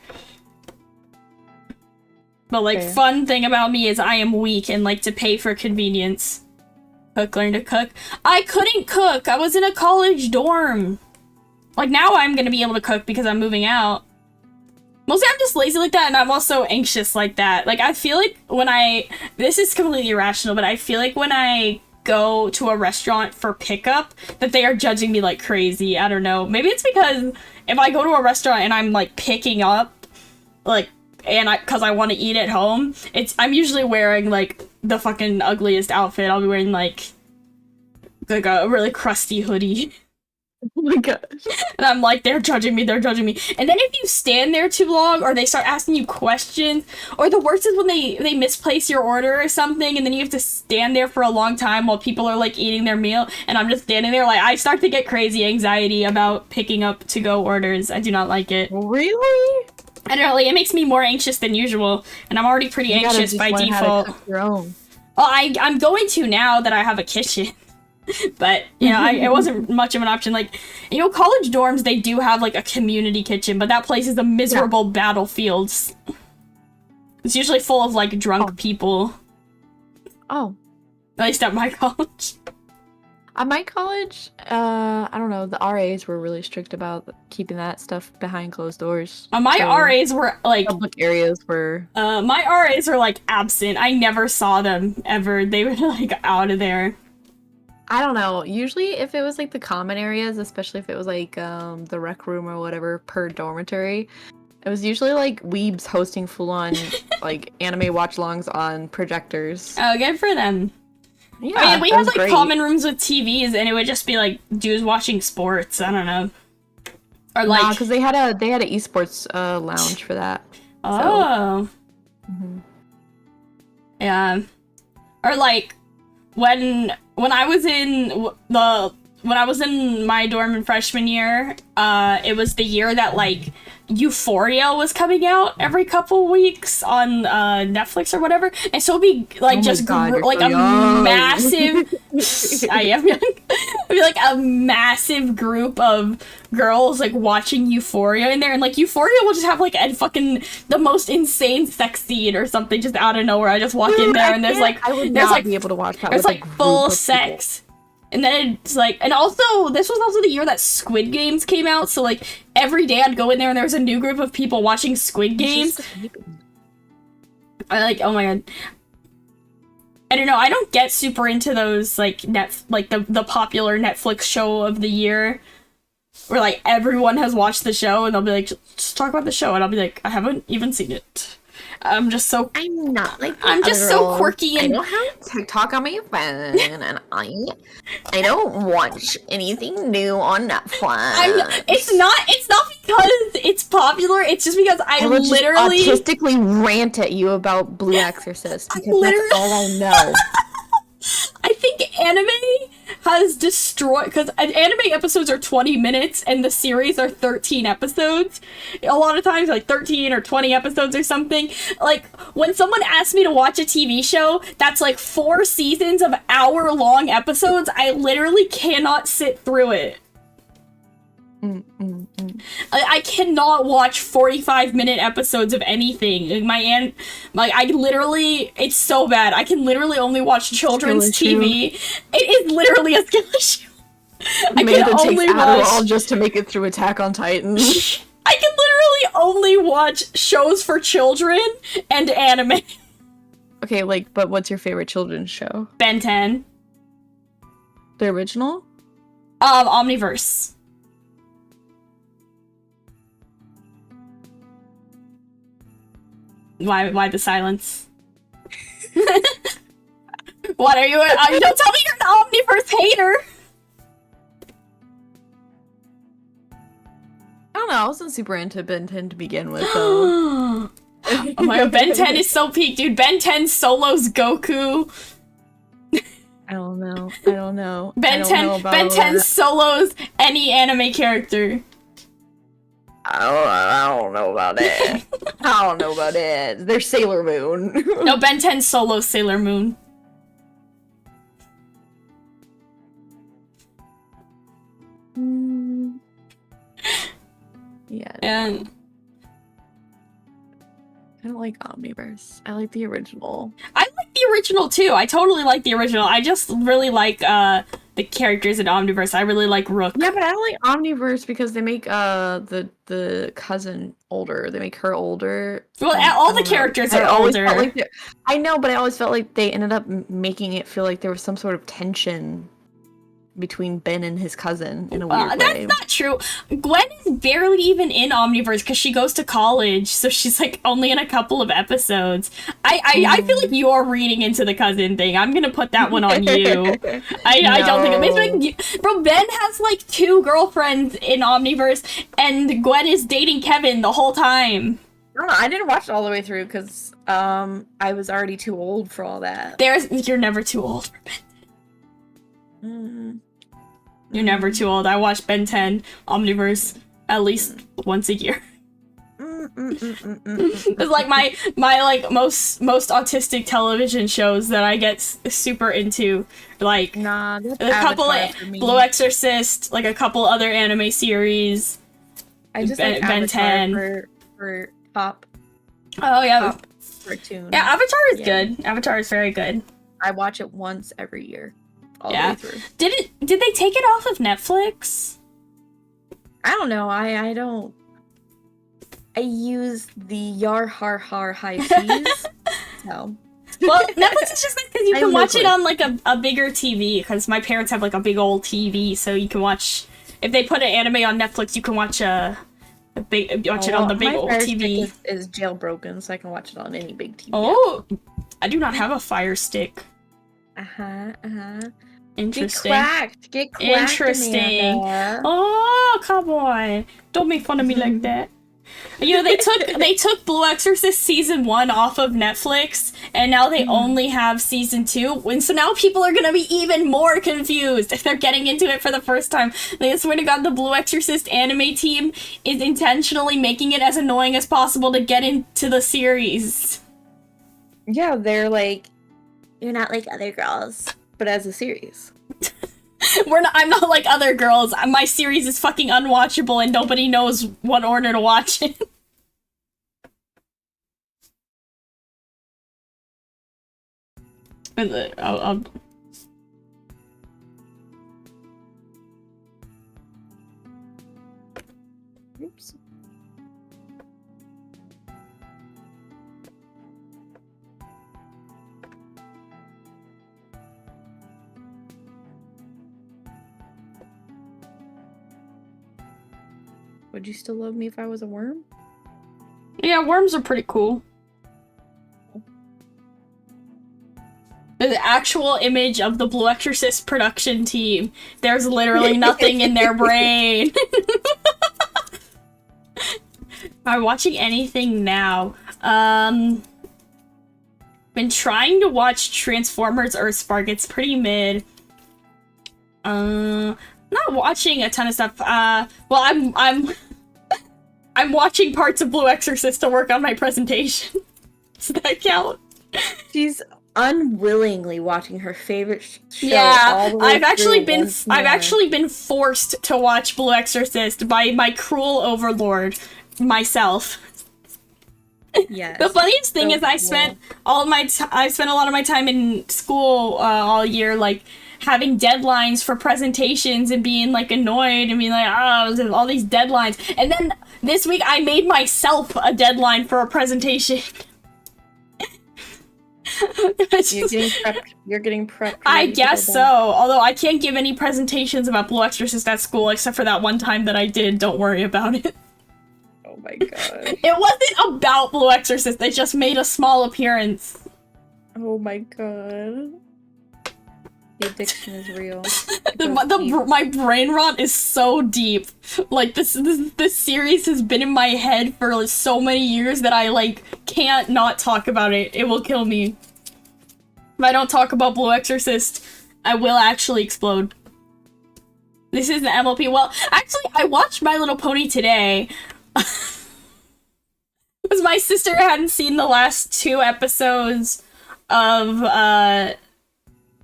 Speaker 1: But like, fun thing about me is I am weak and like to pay for convenience. Learn to cook. I couldn't cook. I was in a college dorm. Like, now I'm gonna be able to cook because I'm moving out. Mostly I'm just lazy like that, and I'm also anxious like that. Like, I feel like when this is completely irrational, but I feel like when I go to a restaurant for pickup, that they are judging me like crazy. I don't know. Maybe it's because if I go to a restaurant and I'm like picking up, like, because I want to eat at home, I'm usually wearing like the fucking ugliest outfit. I'll be wearing like a really crusty hoodie.
Speaker 2: Oh my gosh.
Speaker 1: And I'm like, they're judging me. And then if you stand there too long, or they start asking you questions, or the worst is when they misplace your order or something, and then you have to stand there for a long time while people are like eating their meal, and I'm just standing there, like, I start to get crazy anxiety about picking up to-go orders. I do not like it.
Speaker 2: Really?
Speaker 1: I don't know, like, it makes me more anxious than usual, and I'm already pretty anxious by default.
Speaker 2: How to cook your own.
Speaker 1: Well, I'm going to now that I have a kitchen. But, you know, it wasn't much of an option. Like, you know, college dorms, they do have, like, a community kitchen, but that place is a miserable battlefield. It's usually full of, like, drunk people.
Speaker 2: Oh.
Speaker 1: At least at my college.
Speaker 2: At my college, I don't know, the RAs were really strict about keeping that stuff behind closed doors.
Speaker 1: My RAs were, like...
Speaker 2: Public areas were...
Speaker 1: my RAs were, like, absent. I never saw them, ever. They were, like, out of there.
Speaker 2: I don't know. Usually, if it was like the common areas, especially if it was like the rec room or whatever per dormitory, it was usually like weebs hosting full-on like anime watch-alongs on projectors.
Speaker 1: Oh, good for them.
Speaker 2: Yeah,
Speaker 1: I mean, we had like
Speaker 2: great.
Speaker 1: common rooms with TVs, and it would just be like dudes watching sports. I don't know, or like
Speaker 2: because they had a esports lounge for that.
Speaker 1: Oh,
Speaker 2: so.
Speaker 1: Yeah, or like when I was in my dorm in freshman year, it was the year that like Euphoria was coming out every couple weeks on Netflix or whatever, and so it'd be like massive. I am young. It'd be like a massive group of girls like watching Euphoria in there, and like Euphoria will just have like a fucking the most insane sex scene or something just out of nowhere. I just walk in there and there's like
Speaker 2: be able to watch that.
Speaker 1: There's like full sex. And then it's like, and also, this was also the year that Squid Games came out, so like, every day I'd go in there and there was a new group of people watching Squid Games. I like, oh my god. I don't know, I don't get super into those, like, the popular Netflix show of the year, where like, everyone has watched the show, and they'll be like, just talk about the show, and I'll be like, I haven't even seen it. I'm so quirky, and
Speaker 2: I don't have TikTok on my phone, and I don't watch anything new on Netflix.
Speaker 1: It's not because it's popular. It's just because I literally
Speaker 2: autistically rant at you about Blue Exorcist because that's all I know.
Speaker 1: I think anime has destroyed, because anime episodes are 20 minutes and the series are 13 episodes. A lot of times, like 13 or 20 episodes or something. Like, when someone asks me to watch a TV show that's like 4 seasons of hour-long episodes, I literally cannot sit through it. I cannot watch 45-minute episodes of anything. I literally, it's so bad. I can literally only watch children's TV. It is literally a skill issue.
Speaker 2: Amanda takes Adderall just to make it through Attack on Titan.
Speaker 1: I can literally only watch shows for children and anime.
Speaker 2: Okay, like, but what's your favorite children's show?
Speaker 1: Ben 10.
Speaker 2: The original?
Speaker 1: Omniverse. Why the silence? What are you? Don't tell me you're an Omniverse hater.
Speaker 2: I don't know. I wasn't super into Ben 10 to begin with, though.
Speaker 1: Oh my god, Ben 10 is so peak, dude. Ben 10 solos Goku.
Speaker 2: I don't know.
Speaker 1: Ben 10 solos any anime character.
Speaker 2: I don't know about that. I don't know about that. They're Sailor Moon.
Speaker 1: No, Ben 10 solo Sailor Moon.
Speaker 2: Yeah.
Speaker 1: And
Speaker 2: I don't like Omniverse. I like the original.
Speaker 1: I like the original too. I totally like the original. I just really like the characters in Omniverse. I really like Rook.
Speaker 2: Yeah, but I don't like Omniverse because they make the cousin older. They make her older.
Speaker 1: Well, all the characters are older.
Speaker 2: Like I know, but I always felt like they ended up making it feel like there was some sort of tension between Ben and his cousin in a weird way.
Speaker 1: That's not true. Gwen is barely even in Omniverse because she goes to college, so she's like only in a couple of episodes. I feel like you're reading into the cousin thing. I'm gonna put that one on you. I don't think it makes bro, Ben has like 2 girlfriends in Omniverse, and Gwen is dating Kevin the whole time.
Speaker 2: I didn't watch it all the way through because I was already too old for all that.
Speaker 1: You're never too old for Ben. You're never too old. I watch Ben 10 Omniverse at least once a year. It's like my like most autistic television shows that I get super into, like
Speaker 2: a
Speaker 1: couple of Blue Exorcist, like a couple other anime series.
Speaker 2: I just like Ben 10 for top.
Speaker 1: Oh yeah,
Speaker 2: top cartoon.
Speaker 1: Yeah, Avatar is good. Avatar is very good.
Speaker 2: I watch it once every year. All the way through.
Speaker 1: Did they take it off of Netflix?
Speaker 2: I don't know. I don't. I use the Yar Har Har High Seas. So.
Speaker 1: Well, Netflix is just nice because you can watch it on like a bigger TV. Because my parents have like a big old TV, so you can watch. If they put an anime on Netflix, you can watch it on the big old TV.
Speaker 2: Is jailbroken, so I can watch it on any big TV.
Speaker 1: Oh, I do not have a Fire Stick. Interesting.
Speaker 2: Get cracked,
Speaker 1: Interesting.
Speaker 2: Amanda.
Speaker 1: Oh, come on! Don't make fun of me like that. You know, they took Blue Exorcist season 1 off of Netflix, and now they only have season 2. And so now people are gonna be even more confused if they're getting into it for the first time. I swear to God, the Blue Exorcist anime team is intentionally making it as annoying as possible to get into the series.
Speaker 2: Yeah, they're like, you're not like other girls. But as a series.
Speaker 1: I'm not like other girls. My series is fucking unwatchable and nobody knows what order to watch it.
Speaker 2: Oops. Would you still love me if I was a worm?
Speaker 1: Yeah, worms are pretty cool. The actual image of the Blue Exorcist production team. There's literally nothing in their brain. Am I watching anything now? Been trying to watch Transformers Earthspark. It's pretty mid. Not watching a ton of stuff. Well, I'm watching parts of Blue Exorcist to work on my presentation. Does that count?
Speaker 2: She's unwillingly watching her favorite show.
Speaker 1: Yeah,
Speaker 2: all the way
Speaker 1: I've actually
Speaker 2: been
Speaker 1: forced to watch Blue Exorcist by my cruel overlord, myself.
Speaker 2: Yes.
Speaker 1: The funniest thing is I spent a lot of my time in school all year, like having deadlines for presentations and being like annoyed and being like, oh, all these deadlines. And then this week I made myself a deadline for a presentation.
Speaker 2: You're getting prepped.
Speaker 1: I guess so. Although I can't give any presentations about Blue Exorcist at school except for that one time that I did. Don't worry about it.
Speaker 2: Oh my god.
Speaker 1: It wasn't about Blue Exorcist. They just made a small appearance.
Speaker 2: Oh my god. The addiction is real.
Speaker 1: My brain rot is so deep. Like, this series has been in my head for so many years that I, like, can't not talk about it. It will kill me. If I don't talk about Blue Exorcist, I will actually explode. This is the MLP. Well, actually, I watched My Little Pony today. Because my sister hadn't seen the last 2 episodes of,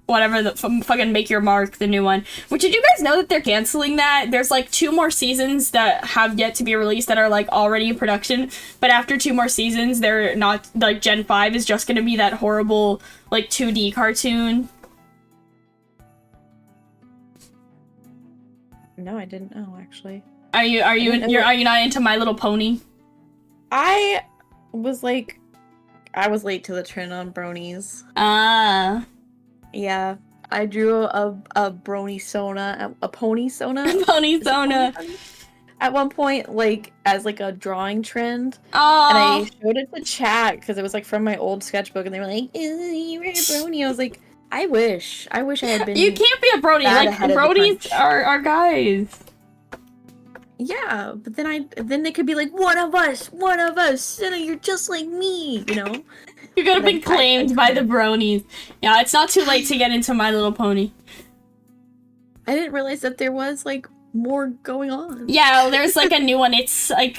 Speaker 1: whatever, the fucking Make Your Mark, the new one. Which, did you guys know that they're canceling that? There's, like, 2 more seasons that have yet to be released that are, like, already in production. But after 2 more seasons, they're not, like, Gen 5 is just gonna be that horrible, like, 2D cartoon.
Speaker 2: No, I didn't know, actually.
Speaker 1: Are you not into My Little Pony?
Speaker 2: I was late to the trend on bronies.
Speaker 1: Ah.
Speaker 2: Yeah, I drew a brony sona, a pony sona.
Speaker 1: Pony sona.
Speaker 2: At one point, like, as, like, a drawing trend.
Speaker 1: Oh.
Speaker 2: And I showed it to chat, because it was, like, from my old sketchbook, and they were like, you were a brony. I was like, I wish I had been.
Speaker 1: You can't be a brony. Like, bronies are guys.
Speaker 2: Yeah, but then they could be like, one of us, Senna, you're just like me, you know?
Speaker 1: You could have been claimed by the bronies. Yeah, it's not too late to get into My Little Pony.
Speaker 2: I didn't realize that there was, like, more going on.
Speaker 1: Yeah, there's, like, a new one. It's, like,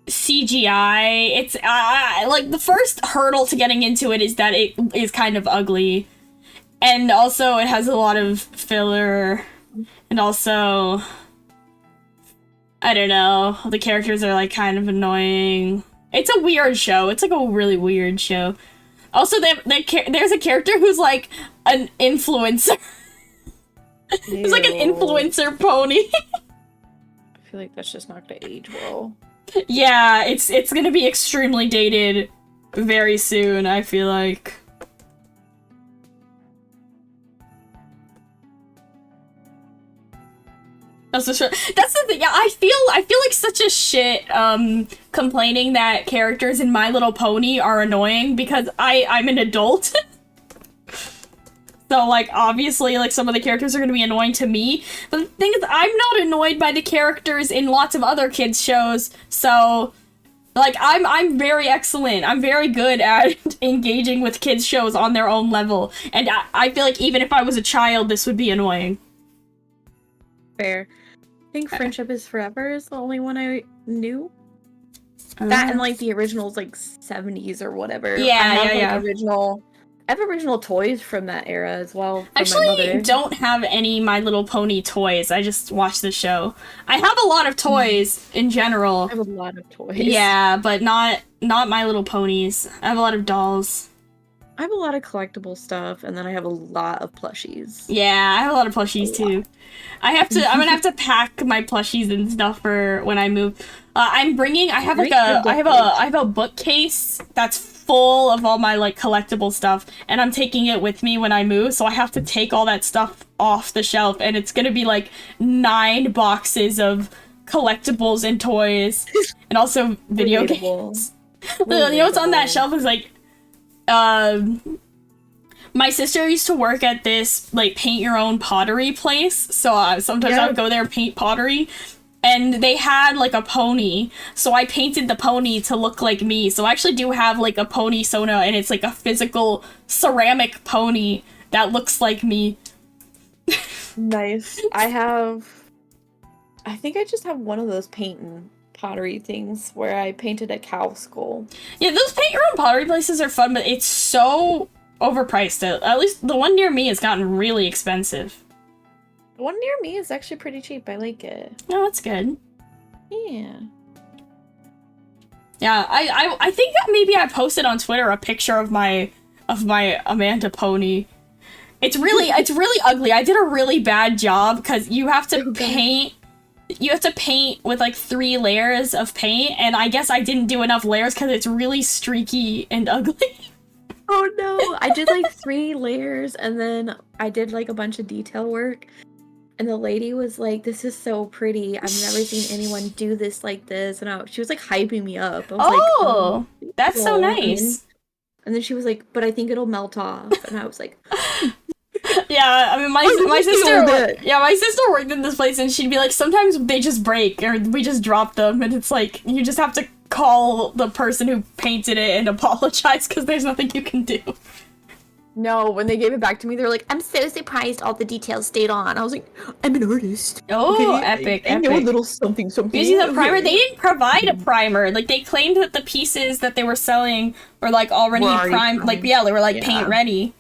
Speaker 1: CGI. It's, like, the first hurdle to getting into it is that it is kind of ugly. And also, it has a lot of filler. And also, I don't know, the characters are, like, kind of annoying. It's a weird show. It's, like, a really weird show. Also, there's a character who's, like, an influencer. He's, like, an influencer pony.
Speaker 2: I feel like that's just not gonna age well.
Speaker 1: Yeah, it's gonna be extremely dated very soon, I feel like. That's the thing. Yeah, I feel like such a shit complaining that characters in My Little Pony are annoying because I'm an adult. So, like, obviously, like, some of the characters are gonna be annoying to me. But the thing is, I'm not annoyed by the characters in lots of other kids' shows, so, like, I'm very excellent. I'm very good at engaging with kids' shows on their own level. And I feel like even if I was a child, this would be annoying.
Speaker 2: Fair. I think Friendship is Forever is the only one I knew. That and, like, the originals, like, 70s or whatever.
Speaker 1: Yeah,
Speaker 2: I have original toys from that era as well.
Speaker 1: I actually don't have any My Little Pony toys. I just watched the show. I have a lot of toys in general.
Speaker 2: I have a lot of toys.
Speaker 1: Yeah, but not My Little Ponies. I have a lot of dolls.
Speaker 2: I have a lot of collectible stuff, and then I have a lot of plushies.
Speaker 1: Yeah, I have a lot of plushies too. I'm gonna have to pack my plushies and stuff for when I move. I have a bookcase that's full of all my, like, collectible stuff, and I'm taking it with me when I move, so I have to take all that stuff off the shelf, and it's gonna be, like, 9 boxes of collectibles and toys, and also video games. You know what's on that shelf is, like, my sister used to work at this, like, paint-your-own pottery place, so sometimes I would go there and paint pottery. And they had, like, a pony, so I painted the pony to look like me. So I actually do have, like, a pony Sona, and it's, like, a physical ceramic pony that looks like me.
Speaker 2: Nice. I think I just have one of those paint and pottery things where I painted a cow skull.
Speaker 1: Yeah, those paint-your-own pottery places are fun, but it's so overpriced. At least the one near me has gotten really expensive.
Speaker 2: The one near me is actually pretty cheap. I like it.
Speaker 1: Oh, that's good.
Speaker 2: Yeah.
Speaker 1: Yeah, I think that maybe I posted on Twitter a picture of my Amanda pony. it's really ugly. I did a really bad job because you have to paint with like 3 layers of paint, and I guess I didn't do enough layers because it's really streaky and ugly.
Speaker 2: Oh no, I did like 3 layers, and then I did like a bunch of detail work, and the lady was like, "This is so pretty. I've never seen anyone do this like this," and she was like hyping me up. I was like,
Speaker 1: that's so nice.
Speaker 2: And then she was like, "But I think it'll melt off," and I was like,
Speaker 1: yeah, I mean, my sister worked in this place, and she'd be like, sometimes they just break, or we just drop them, and it's like, you just have to call the person who painted it and apologize, because there's nothing you can do.
Speaker 2: No, when they gave it back to me, they were like, "I'm so surprised all the details stayed on." I was like, "I'm an artist."
Speaker 1: Oh, okay?
Speaker 2: epic. I know a little something.
Speaker 1: Using the primer, they didn't provide a primer. Like, they claimed that the pieces that they were selling were, like, already primed. Like, yeah, they were, like, paint ready.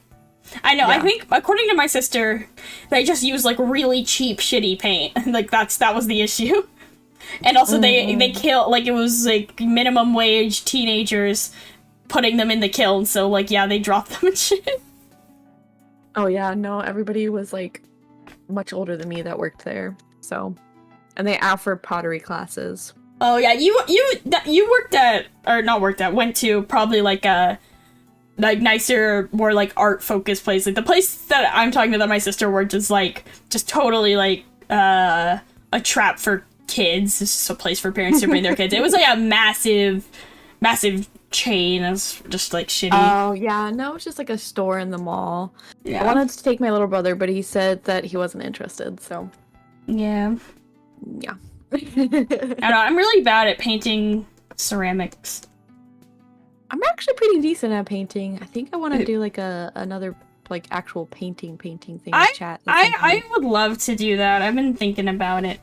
Speaker 1: I know, I think, according to my sister, they just used, like, really cheap, shitty paint. Like, that was the issue. And also, they kill, like, it was, like, minimum wage teenagers putting them in the kiln, so, like, yeah, they dropped them and shit.
Speaker 2: Oh, yeah, no, everybody was, like, much older than me that worked there, so. And they offered pottery classes.
Speaker 1: Oh, yeah, you worked at, or not worked at, went to probably, like, a nicer, more like art focused place. Like the place that I'm talking about that my sister worked is like just totally like a trap for kids. It's just a place for parents to bring their kids. It was like a massive chain. It was just like shitty.
Speaker 2: Oh yeah, no, it's just like a store in the mall. Yeah. I wanted to take my little brother, but he said that he wasn't interested, so
Speaker 1: yeah. I don't know, I'm really bad at painting ceramics.
Speaker 2: I'm actually pretty decent at painting. I think I want to do like another like actual painting thing with chat.
Speaker 1: I would love to do that. I've been thinking about it.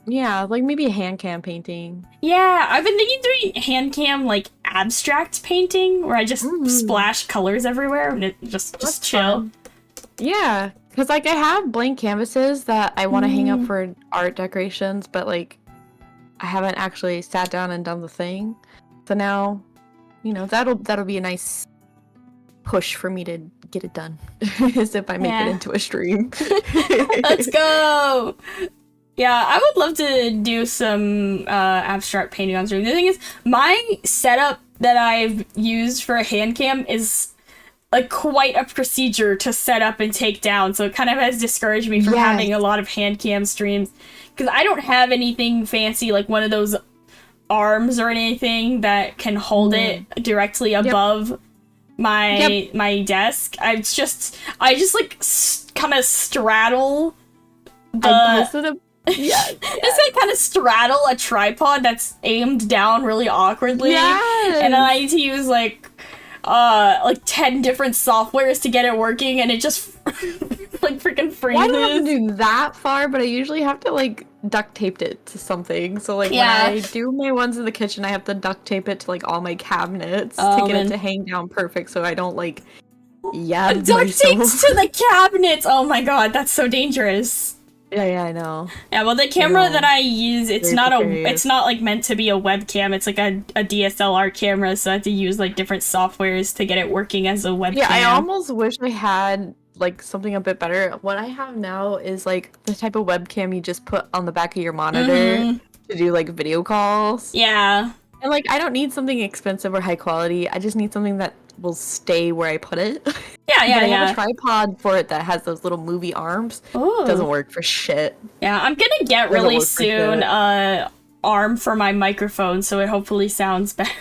Speaker 2: Yeah, like maybe a hand cam painting.
Speaker 1: Yeah, I've been thinking doing hand cam like abstract painting where I just splash colors everywhere and it just chill.
Speaker 2: Fun. Yeah, because like I have blank canvases that I want to hang up for art decorations, but like I haven't actually sat down and done the thing. So now, you know, that'll be a nice push for me to get it done. As if I make it into a stream.
Speaker 1: Let's go! Yeah, I would love to do some abstract painting on stream. The thing is, my setup that I've used for a hand cam is like quite a procedure to set up and take down, so it kind of has discouraged me from having a lot of hand cam streams. Because I don't have anything fancy like one of those arms or anything that can hold it directly above my desk. I just like kind of straddle the just like kind of straddle a tripod that's aimed down really awkwardly. And then I need to use like 10 different softwares to get it working, and it just like freaking freezes.
Speaker 2: I don't have to do that far, but I usually have to like duct tape it to something. So like when I do my ones in the kitchen, I have to duct tape it to like all my cabinets to get it to hang down perfect, so I don't like
Speaker 1: duct taped to the cabinets. Oh my god, that's so dangerous.
Speaker 2: Yeah, I know.
Speaker 1: Yeah, well, the camera that I use, it's not like meant to be a webcam. It's like a DSLR camera, so I have to use like different softwares to get it working as a webcam.
Speaker 2: Yeah, I almost wish I had like something a bit better. What I have now is like the type of webcam you just put on the back of your monitor to do like video calls.
Speaker 1: Yeah.
Speaker 2: And like I don't need something expensive or high quality. I just need something that will stay where I put it. I have a tripod for it that has those little movie arms. It doesn't work for shit.
Speaker 1: Yeah, I'm gonna get really soon arm for my microphone, so it hopefully sounds better.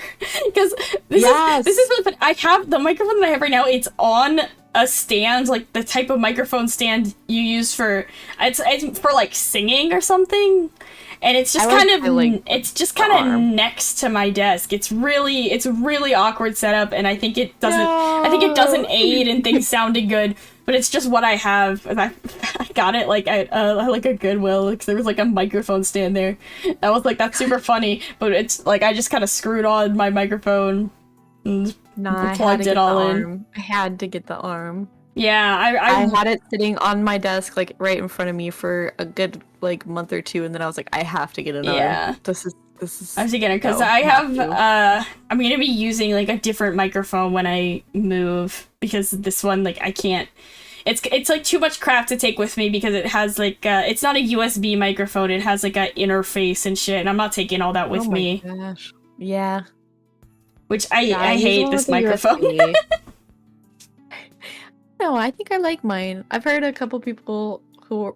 Speaker 1: Because this is really fun. I have the microphone that I have right now. It's on a stand, like the type of microphone stand you use for it's for like singing or something. And it's just kind of next to my desk. It's really awkward setup, and I think it doesn't aid in things sounding good. But it's just what I have. And I got it like at like a Goodwill, because there was like a microphone stand there. I was like, that's super funny. But it's like I just kind of screwed on my microphone and plugged it all in.
Speaker 2: I had to get the arm.
Speaker 1: Yeah,
Speaker 2: I had it sitting on my desk, like right in front of me for a good like month or two, and then I was like, I have to get another. Yeah, this is.
Speaker 1: I have to get it because I have. I'm gonna be using like a different microphone when I move, because this one like I can't. it's like too much crap to take with me because it has like it's not a USB microphone. It has like an interface and shit, and I'm not taking all that with me.
Speaker 2: Oh my gosh. Yeah.
Speaker 1: Which I hate this microphone.
Speaker 2: No, I think I like mine. I've heard a couple people who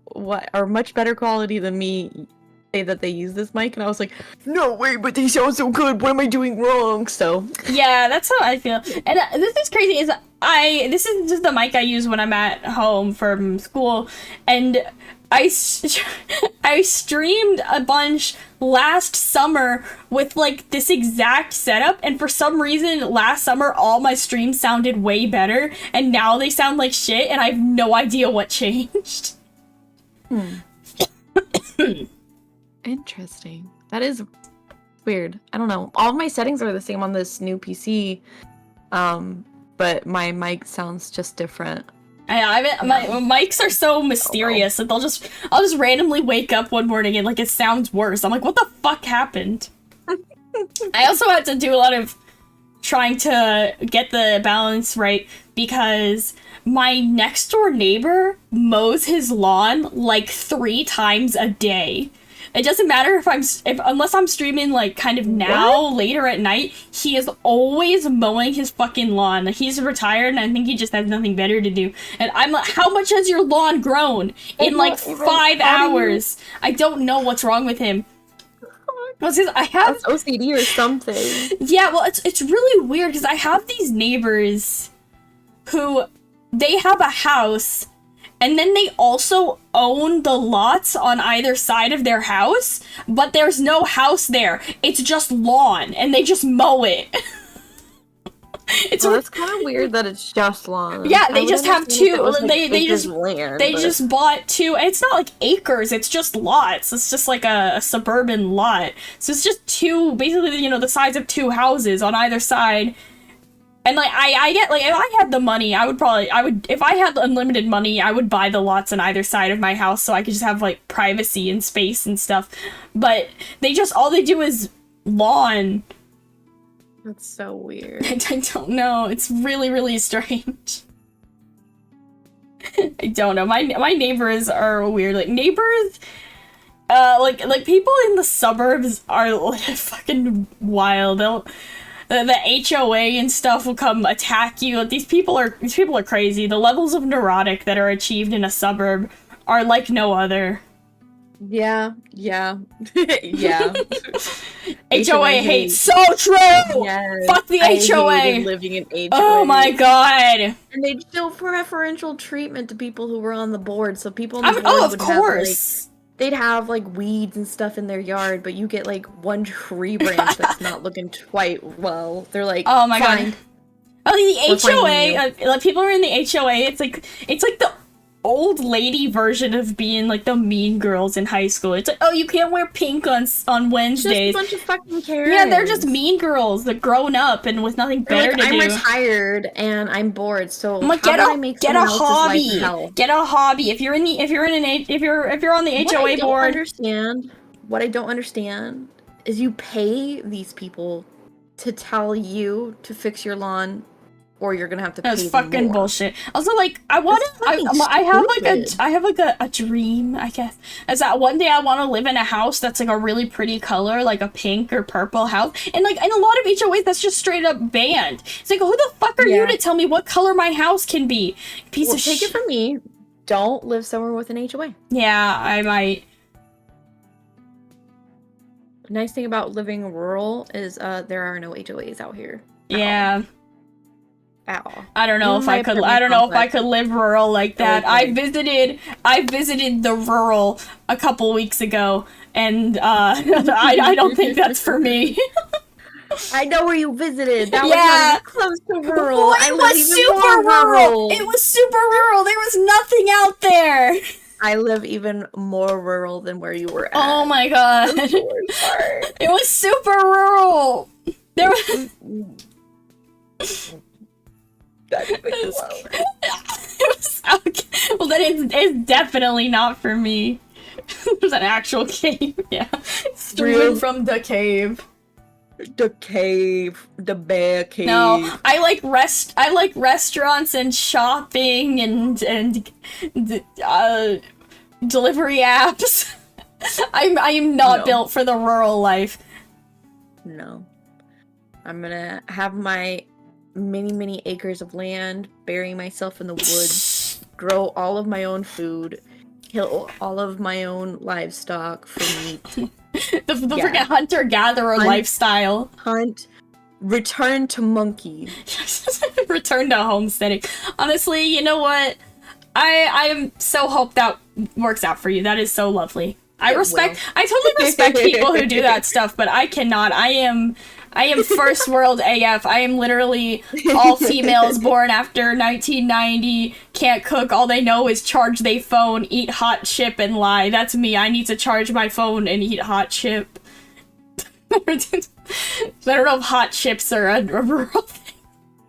Speaker 2: are much better quality than me say that they use this mic, and I was like, no way, but they sound so good. What am I doing wrong? So
Speaker 1: yeah, that's how I feel. And this is crazy. This is just the mic I use when I'm at home from school, and I streamed a bunch last summer with like this exact setup, and for some reason last summer all my streams sounded way better, and now they sound like shit, and I have no idea what changed.
Speaker 2: Interesting. That is weird. I don't know. All of my settings are the same on this new PC, but my mic sounds just different.
Speaker 1: My mics are so mysterious that I'll just randomly wake up one morning and like it sounds worse. I'm like, what the fuck happened? I also had to do a lot of trying to get the balance right because my next door neighbor mows his lawn like 3 times a day. It doesn't matter unless I'm streaming like kind of now, later at night, he is always mowing his fucking lawn. He's retired and I think he just has nothing better to do. And I'm like, how much has your lawn grown in like 5 hours? I don't know what's wrong with him. I have
Speaker 2: That's OCD or something.
Speaker 1: Yeah, well, it's really weird because I have these neighbors who they have a house and then they also own the lots on either side of their house, but there's no house there. It's just lawn, and they just mow it.
Speaker 2: It's that's kind of weird that it's just lawn.
Speaker 1: Yeah, they just have 2. They
Speaker 2: just
Speaker 1: bought 2, and it's not like acres. It's just lots. It's just like a suburban lot. So it's just 2, basically, you know, the size of 2 houses on either side. And, like, I get, like, if I had the money, if I had unlimited money, I would buy the lots on either side of my house so I could just have, like, privacy and space and stuff. But all they do is lawn.
Speaker 2: That's so weird.
Speaker 1: I don't know. It's really, really strange. I don't know. My neighbors are weird. Like, neighbors, like, people in the suburbs are, like, fucking wild. The HOA and stuff will come attack you. These people are crazy. The levels of neurotic that are achieved in a suburb are like no other.
Speaker 2: Yeah. Yeah.
Speaker 1: HOA hate. So true!
Speaker 2: Yes.
Speaker 1: Fuck the HOA!
Speaker 2: I hated living in HOA.
Speaker 1: Oh my god!
Speaker 2: And they'd show preferential treatment to people who were on the board, so people on the board
Speaker 1: of course!
Speaker 2: They'd have, like, weeds and stuff in their yard, but you get, like, one tree branch that's not looking quite well. They're like,
Speaker 1: oh my
Speaker 2: god.
Speaker 1: Oh, the HOA, like, people are in the HOA, it's like the old lady version of being, like, the mean girls in high school. It's like, oh, you can't wear pink on Wednesdays.
Speaker 2: Just a bunch of fucking Karens.
Speaker 1: Yeah, they're just mean girls. They're grown up and with nothing better to do.
Speaker 2: I'm retired and I'm bored, so
Speaker 1: I'm like, get a hobby. Get a hobby. If you're on the HOA board.
Speaker 2: What I don't understand is you pay these people to tell you to fix your lawn, or you're gonna have to pay
Speaker 1: That's
Speaker 2: them
Speaker 1: fucking
Speaker 2: more.
Speaker 1: bullshit. Also, like, I have like a dream, I guess. Is that one day I want to live in a house that's like a really pretty color, like a pink or purple house. And like in a lot of HOAs, that's just straight up banned. It's like, who the fuck are you to tell me what color my house can be? Piece of shit.
Speaker 2: Take it from me. Don't live somewhere with an HOA.
Speaker 1: Yeah, I might.
Speaker 2: The nice thing about living rural is there are no HOAs out here.
Speaker 1: Yeah.
Speaker 2: Ow.
Speaker 1: I don't know if I could live rural like that. I visited the rural a couple weeks ago, and I don't think that's for me.
Speaker 2: I know where you visited. That was not even close to rural.
Speaker 1: Well, it was super rural. It was super rural. There was nothing out there.
Speaker 2: I live even more rural than where you were at.
Speaker 1: Oh my god. It was super rural. There was okay. Well, then it's definitely not for me. There's an actual cave. Yeah. Streaming from the cave.
Speaker 2: The cave, the bear cave.
Speaker 1: No, I like restaurants and shopping and delivery apps. I am not built for the rural life.
Speaker 2: No. I'm gonna have my many acres of land, bury myself in the woods, grow all of my own food, kill all of my own livestock for meat.
Speaker 1: the freaking hunter-gatherer lifestyle.
Speaker 2: Hunt. Return to monkey.
Speaker 1: Return to homesteading. Honestly, you know what? I am so hope that works out for you. That is so lovely. I totally respect people who do that stuff, but I cannot. I am first world AF. I am literally all females born after 1990, can't cook, all they know is charge their phone, eat hot chip, and lie. That's me. I need to charge my phone and eat hot chip. I don't know if hot chips are a rural thing.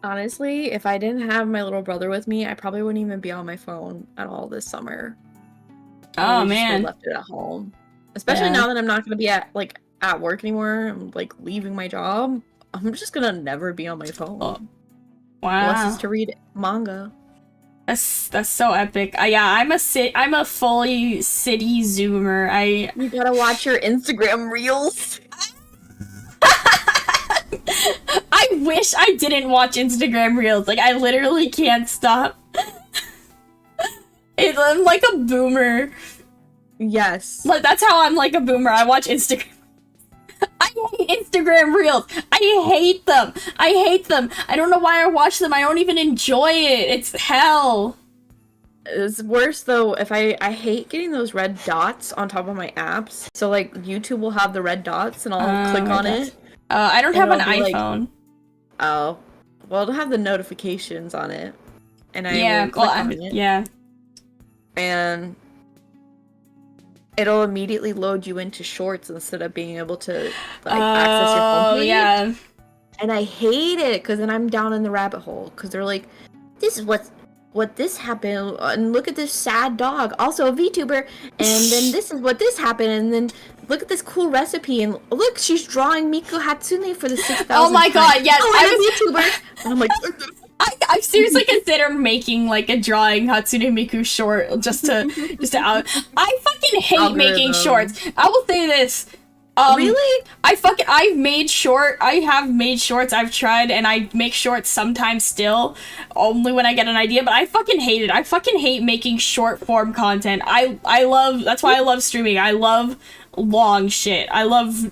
Speaker 2: Honestly, if I didn't have my little brother with me, I probably wouldn't even be on my phone at all this summer.
Speaker 1: Oh man,
Speaker 2: left it at home. Especially now that I'm not going to be at work anymore. I'm leaving my job. I'm just gonna never be on my phone.
Speaker 1: Oh. Wow.
Speaker 2: Unless it's to read manga.
Speaker 1: That's so epic. I'm a fully city zoomer.
Speaker 2: You gotta watch your Instagram reels.
Speaker 1: I wish I didn't watch Instagram reels. I literally can't stop. I'm like a boomer.
Speaker 2: Yes.
Speaker 1: That's how I'm like a boomer. I watch Instagram. I hate Instagram reels. I hate them. I don't know why I watch them. I don't even enjoy it. It's hell.
Speaker 2: It's worse though if I hate getting those red dots on top of my apps. So YouTube will have the red dots and I'll click on it.
Speaker 1: I don't have an iPhone.
Speaker 2: Oh. Well, it'll have the notifications on it. And I will click on it.
Speaker 1: Yeah.
Speaker 2: And it'll immediately load you into shorts instead of being able to access your homepage.
Speaker 1: Yeah.
Speaker 2: And I hate it because then I'm down in the rabbit hole because they're like, this is what this happened, and look at this sad dog, also a VTuber, and then this is what this happened, and then look at this cool recipe, and look, she's drawing Miku Hatsune for the 6,000th
Speaker 1: Oh my god, yes,
Speaker 2: I'm a VTuber. And I'm like,
Speaker 1: I seriously consider making a drawing Hatsune Miku short just to out. I fucking hate making shorts. I will say this.
Speaker 2: Really?
Speaker 1: I have made shorts. I've tried, and I make shorts sometimes still, only when I get an idea, but I fucking hate it. I fucking hate making short form content. That's why I love streaming. I love long shit. I love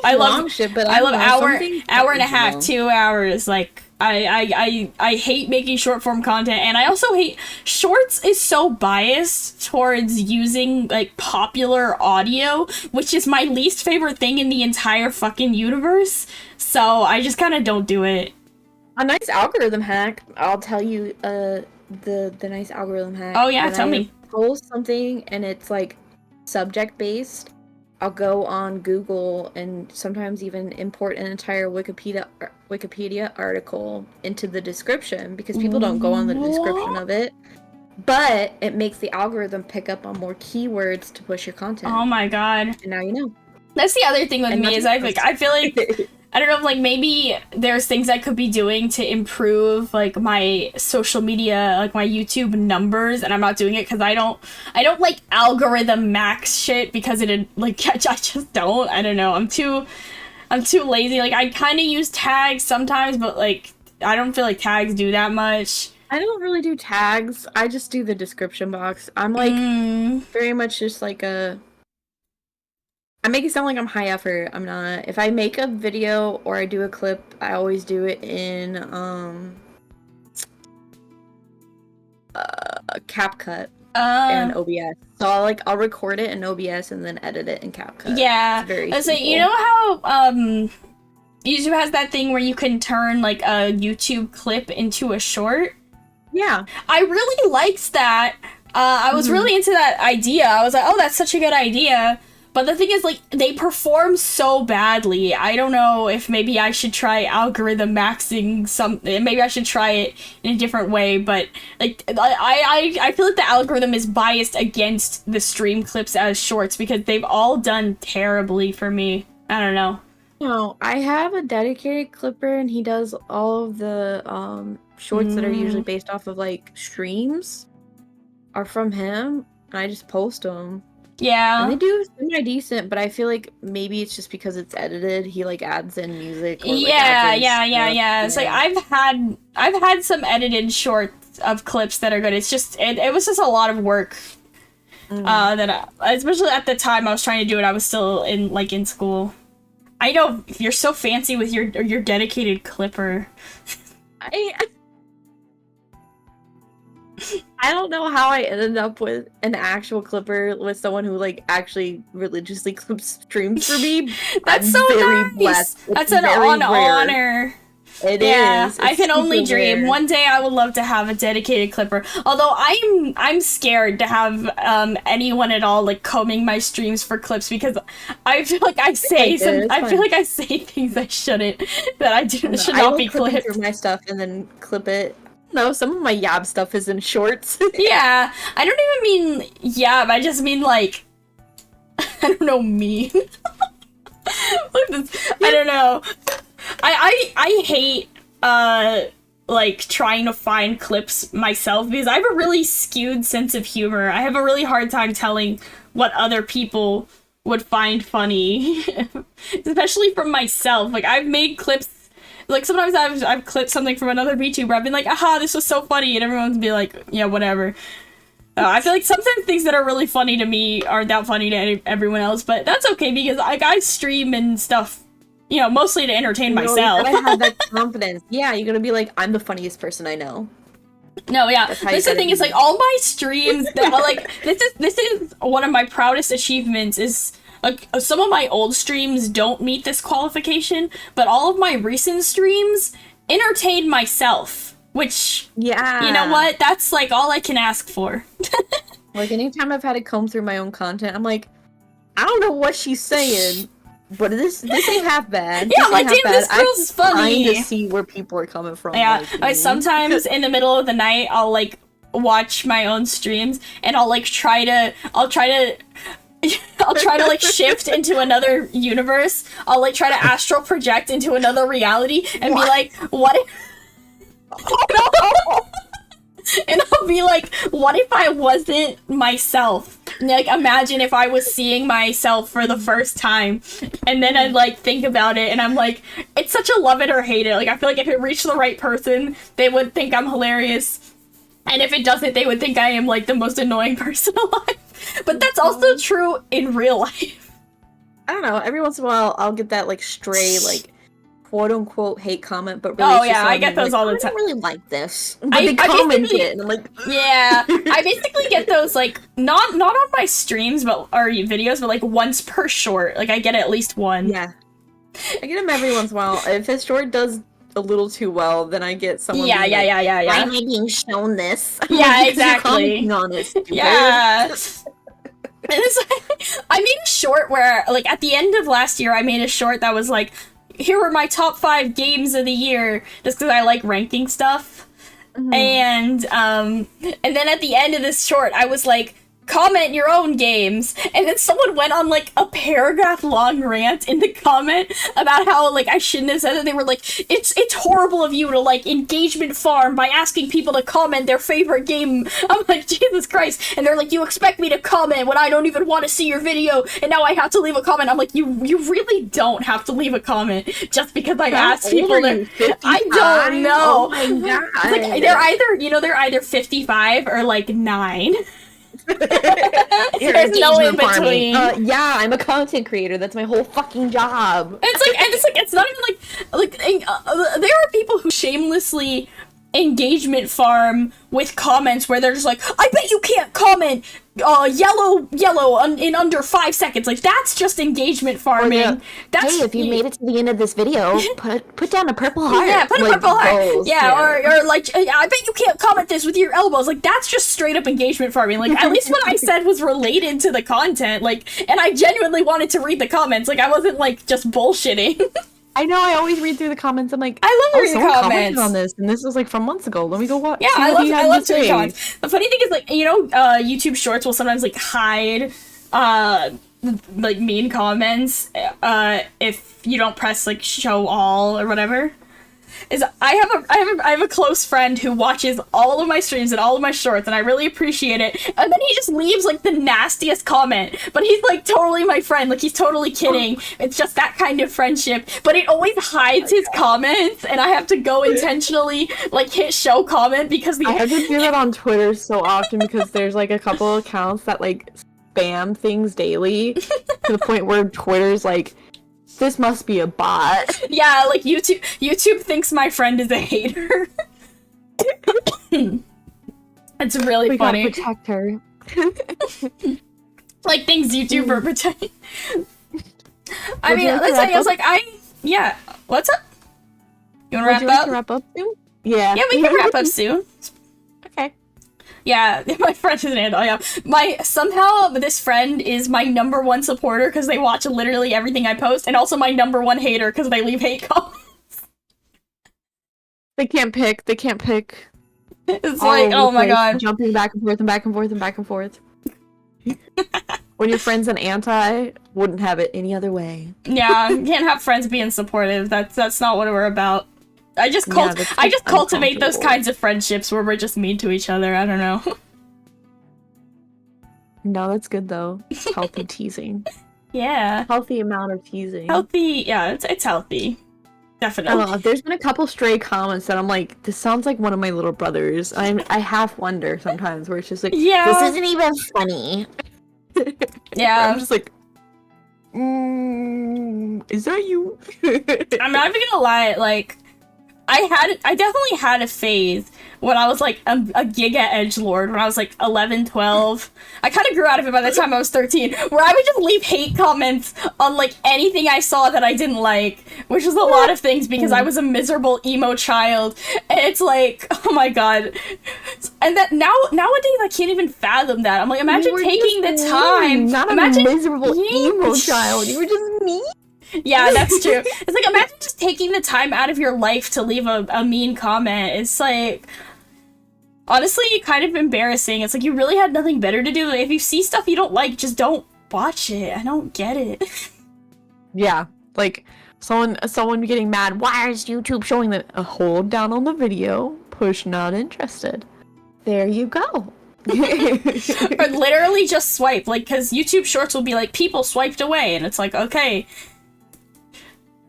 Speaker 2: long shit, but
Speaker 1: I love hour and a half, 2 hours, I hate making short form content, and I also hate shorts is so biased towards using popular audio, which is my least favorite thing in the entire fucking universe. So I just kind of don't do it.
Speaker 2: A nice algorithm hack. I'll tell you the nice algorithm hack.
Speaker 1: Oh yeah, tell me.
Speaker 2: Post something and it's subject based. I'll go on Google and sometimes even import an entire Wikipedia article into the description because people don't go on the description of it. But it makes the algorithm pick up on more keywords to push your content.
Speaker 1: Oh my god.
Speaker 2: And now you know.
Speaker 1: That's the other thing with me is I feel like I don't know, maybe there's things I could be doing to improve my social media, my YouTube numbers, and I'm not doing it because I don't algorithm max shit because I just don't. I don't know. I'm too lazy. I kind of use tags sometimes, but I don't feel like tags do that much.
Speaker 2: I don't really do tags. I just do the description box. I'm very much just I make it sound like I'm high effort. I'm not. If I make a video or I do a clip, I always do it in CapCut and OBS. So I'll record it in OBS and then edit it in CapCut.
Speaker 1: Yeah. So you know how YouTube has that thing where you can turn a YouTube clip into a short?
Speaker 2: Yeah.
Speaker 1: I really liked that. I was really into that idea. I was like, oh, that's such a good idea. But the thing is, they perform so badly. I don't know if maybe I should try algorithm maxing maybe I should try it in a different way, but, I feel like the algorithm is biased against the stream clips as shorts because they've all done terribly for me. I don't know.
Speaker 2: No, I have a dedicated clipper, and he does all of the shorts that are usually based off of like streams are from him, and I just post them.
Speaker 1: Yeah.
Speaker 2: And they do semi-decent, but I feel like maybe it's just because it's edited. He like adds in music. Or, like,
Speaker 1: Yeah. It's like I've had some edited shorts of clips that are good. It's just it was just a lot of work. Especially at the time I was trying to do it, I was still in school. I know you're so fancy with your dedicated clipper.
Speaker 2: I don't know how I ended up with an actual clipper with someone who like actually religiously clips streams for me.
Speaker 1: That's
Speaker 2: I'm
Speaker 1: so
Speaker 2: very
Speaker 1: nice.
Speaker 2: blessed.
Speaker 1: That's an honor.
Speaker 2: It is.
Speaker 1: I can only dream.
Speaker 2: Rare.
Speaker 1: One day I would love to have a dedicated clipper. Although I'm scared to have anyone at all like combing my streams for clips because I feel like I say things I shouldn't that I should not be clipped.
Speaker 2: Through my stuff and then clip it. No, some of my yab stuff is in shorts.
Speaker 1: Yeah, I don't even mean yab. I just mean like I don't know, mean. I don't know. I hate like trying to find clips myself because I have a really skewed sense of humor. I have a really hard time telling what other people would find funny, especially from myself. Like I've made clips. Like sometimes I've clipped something from another VTuber. I've been like, aha, this was so funny, and everyone's be like, yeah, whatever. I feel like sometimes things that are really funny to me aren't that funny to everyone else, but that's okay because I stream and stuff, mostly to entertain myself.
Speaker 2: You gotta have that confidence. Yeah, you're gonna be like, I'm the funniest person I know.
Speaker 1: No, yeah. This is the thing is like all my streams that are like this is one of my proudest achievements is. Some of my old streams don't meet this qualification, but all of my recent streams entertain myself, which,
Speaker 2: yeah,
Speaker 1: you know what? That's, like, all I can ask for.
Speaker 2: Like, anytime I've had to comb through my own content, I'm like, I don't know what she's saying, but this ain't half bad.
Speaker 1: Yeah, like, damn, this girl's funny.
Speaker 2: I'm trying to see where people are coming from.
Speaker 1: Yeah, like, sometimes in the middle of the night, I'll, like, watch my own streams, and I'll try to like shift into another universe. I'll like try to astral project into another reality and be like, what if and I'll be like, what if I wasn't myself? And, like, imagine if I was seeing myself for the first time. And then I'd like think about it and I'm like, it's such a love it or hate it. Like I feel like if it reached the right person, they would think I'm hilarious. And if it doesn't, they would think I am like the most annoying person alive. But that's also true in real life.
Speaker 2: I don't know. Every once in a while, I'll get that like stray, like quote unquote hate comment, but really,
Speaker 1: I get those all the time.
Speaker 2: I don't really like this. But they commented it, and I'm like,
Speaker 1: yeah. I basically get those like not on my streams, or videos, but like once per short. Like I get at least one.
Speaker 2: Yeah, I get them every once in a while. If his short does a little too well, then I get someone.
Speaker 1: Yeah.
Speaker 2: Why am I being shown this?
Speaker 1: Yeah, exactly.
Speaker 2: On it,
Speaker 1: yeah. And it's like, I made a short where, like, at the end of last year, I made a short that was like, here were my top 5 games of the year, just because I like ranking stuff. Mm-hmm. And then at the end of this short, I was like, comment your own games, and then someone went on like a paragraph long rant in the comment about how like I shouldn't have said it. They were like, it's horrible of you to like engagement farm by asking people to comment their favorite game. I'm like, Jesus Christ. And they're like, you expect me to comment when I don't even want to see your video, and now I have to leave a comment. I'm like, you really don't have to leave a comment just because I asked people to. I don't know.
Speaker 2: Oh my God.
Speaker 1: It's like they're either 55 or like 9. There's no in between.
Speaker 2: Yeah, I'm a content creator. That's my whole fucking job.
Speaker 1: It's not even like there are people who shamelessly engagement farm with comments where they're just like, I bet you can't comment yellow in under 5 seconds. Like, that's just engagement farming. That's,
Speaker 2: hey, if you made it to the end of this video, put down a purple heart.
Speaker 1: Yeah, put a purple heart. Yeah, or like, I bet you can't comment this with your elbows. Like, that's just straight up engagement farming. Like, at least what I said was related to the content. Like, and I genuinely wanted to read the comments. Like, I wasn't like just bullshitting.
Speaker 2: I know, I always read through the comments. I'm like,
Speaker 1: I love reading the comments.
Speaker 2: Commented on this, and this was like from months ago. Let me go watch.
Speaker 1: Yeah, I love reading comments. The funny thing is, like, YouTube Shorts will sometimes like hide like mean comments if you don't press like show all or whatever. Is I have a close friend who watches all of my streams and all of my shorts, and I really appreciate it. And then he just leaves like the nastiest comment, but he's like totally my friend, like he's totally kidding. It's just that kind of friendship. But it always hides his comments, and I have to go intentionally like hit show comment because
Speaker 2: I have to do that on Twitter so often because there's like a couple accounts that like spam things daily to the point where Twitter's like, this must be a bot.
Speaker 1: Yeah, like YouTube thinks my friend is a hater. It's really funny.
Speaker 2: We gotta protect her.
Speaker 1: Like things YouTuber protect. I mean, let's say I was like, yeah. What's up? You wanna wrap up?
Speaker 2: Wrap up soon? Yeah.
Speaker 1: Yeah, we can wrap up soon.
Speaker 2: Okay.
Speaker 1: Yeah, my friend is an handle. Yeah, somehow this friend is my number 1 supporter because they watch literally everything I post, and also my number 1 hater because they leave hate comments.
Speaker 2: They can't pick.
Speaker 1: It's like, oh my god,
Speaker 2: jumping back and forth and back and forth and back and forth. When your friend's an anti, wouldn't have it any other way.
Speaker 1: Yeah, you can't have friends being supportive. That's not what we're about. I just cultivate those kinds of friendships where we're just mean to each other. I don't know.
Speaker 2: No, that's good though. Healthy teasing.
Speaker 1: Yeah.
Speaker 2: Healthy amount of teasing.
Speaker 1: Healthy, yeah, it's healthy. Definitely.
Speaker 2: There's been a couple stray comments that I'm like, this sounds like one of my little brothers. I half wonder sometimes where it's just like,
Speaker 1: yeah,
Speaker 2: this isn't even funny.
Speaker 1: Yeah.
Speaker 2: I'm just like, is that you?
Speaker 1: I'm not even gonna lie, like, I definitely had a phase when I was like a giga edgelord when I was like 11, 12. I kind of grew out of it by the time I was 13, where I would just leave hate comments on like anything I saw that I didn't like, which was a lot of things because I was a miserable emo child. And it's like, oh my god. And that nowadays I can't even fathom that. I'm like, imagine taking the time.
Speaker 2: Not
Speaker 1: imagine
Speaker 2: a miserable emo child. You were just me.
Speaker 1: Yeah, that's true. It's like, imagine just taking the time out of your life to leave a mean comment. It's like, honestly, kind of embarrassing. It's like, you really had nothing better to do. If you see stuff you don't like, just don't watch it. I don't get it.
Speaker 2: Yeah, like, someone getting mad, why is YouTube showing that? Hold down on the video, push not interested. There you go.
Speaker 1: Or literally just swipe, like, because YouTube Shorts will be like, people swiped away, and it's like, okay.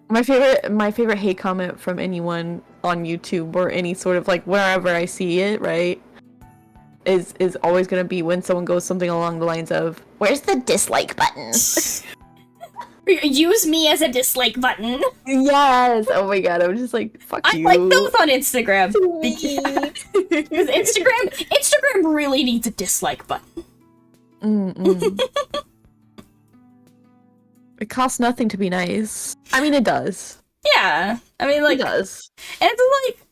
Speaker 2: My favorite hate comment from anyone on YouTube or any sort of like wherever I see it, right, is always gonna be when someone goes something along the lines of, "Where's the dislike button?"
Speaker 1: Use me as a dislike button.
Speaker 2: Yes. Oh my god. I'm just like, fuck you.
Speaker 1: I like those on Instagram. Because Instagram really needs a dislike button.
Speaker 2: It costs nothing to be nice. I mean, it does.
Speaker 1: Yeah. I mean, like,
Speaker 2: it does.
Speaker 1: And it's like,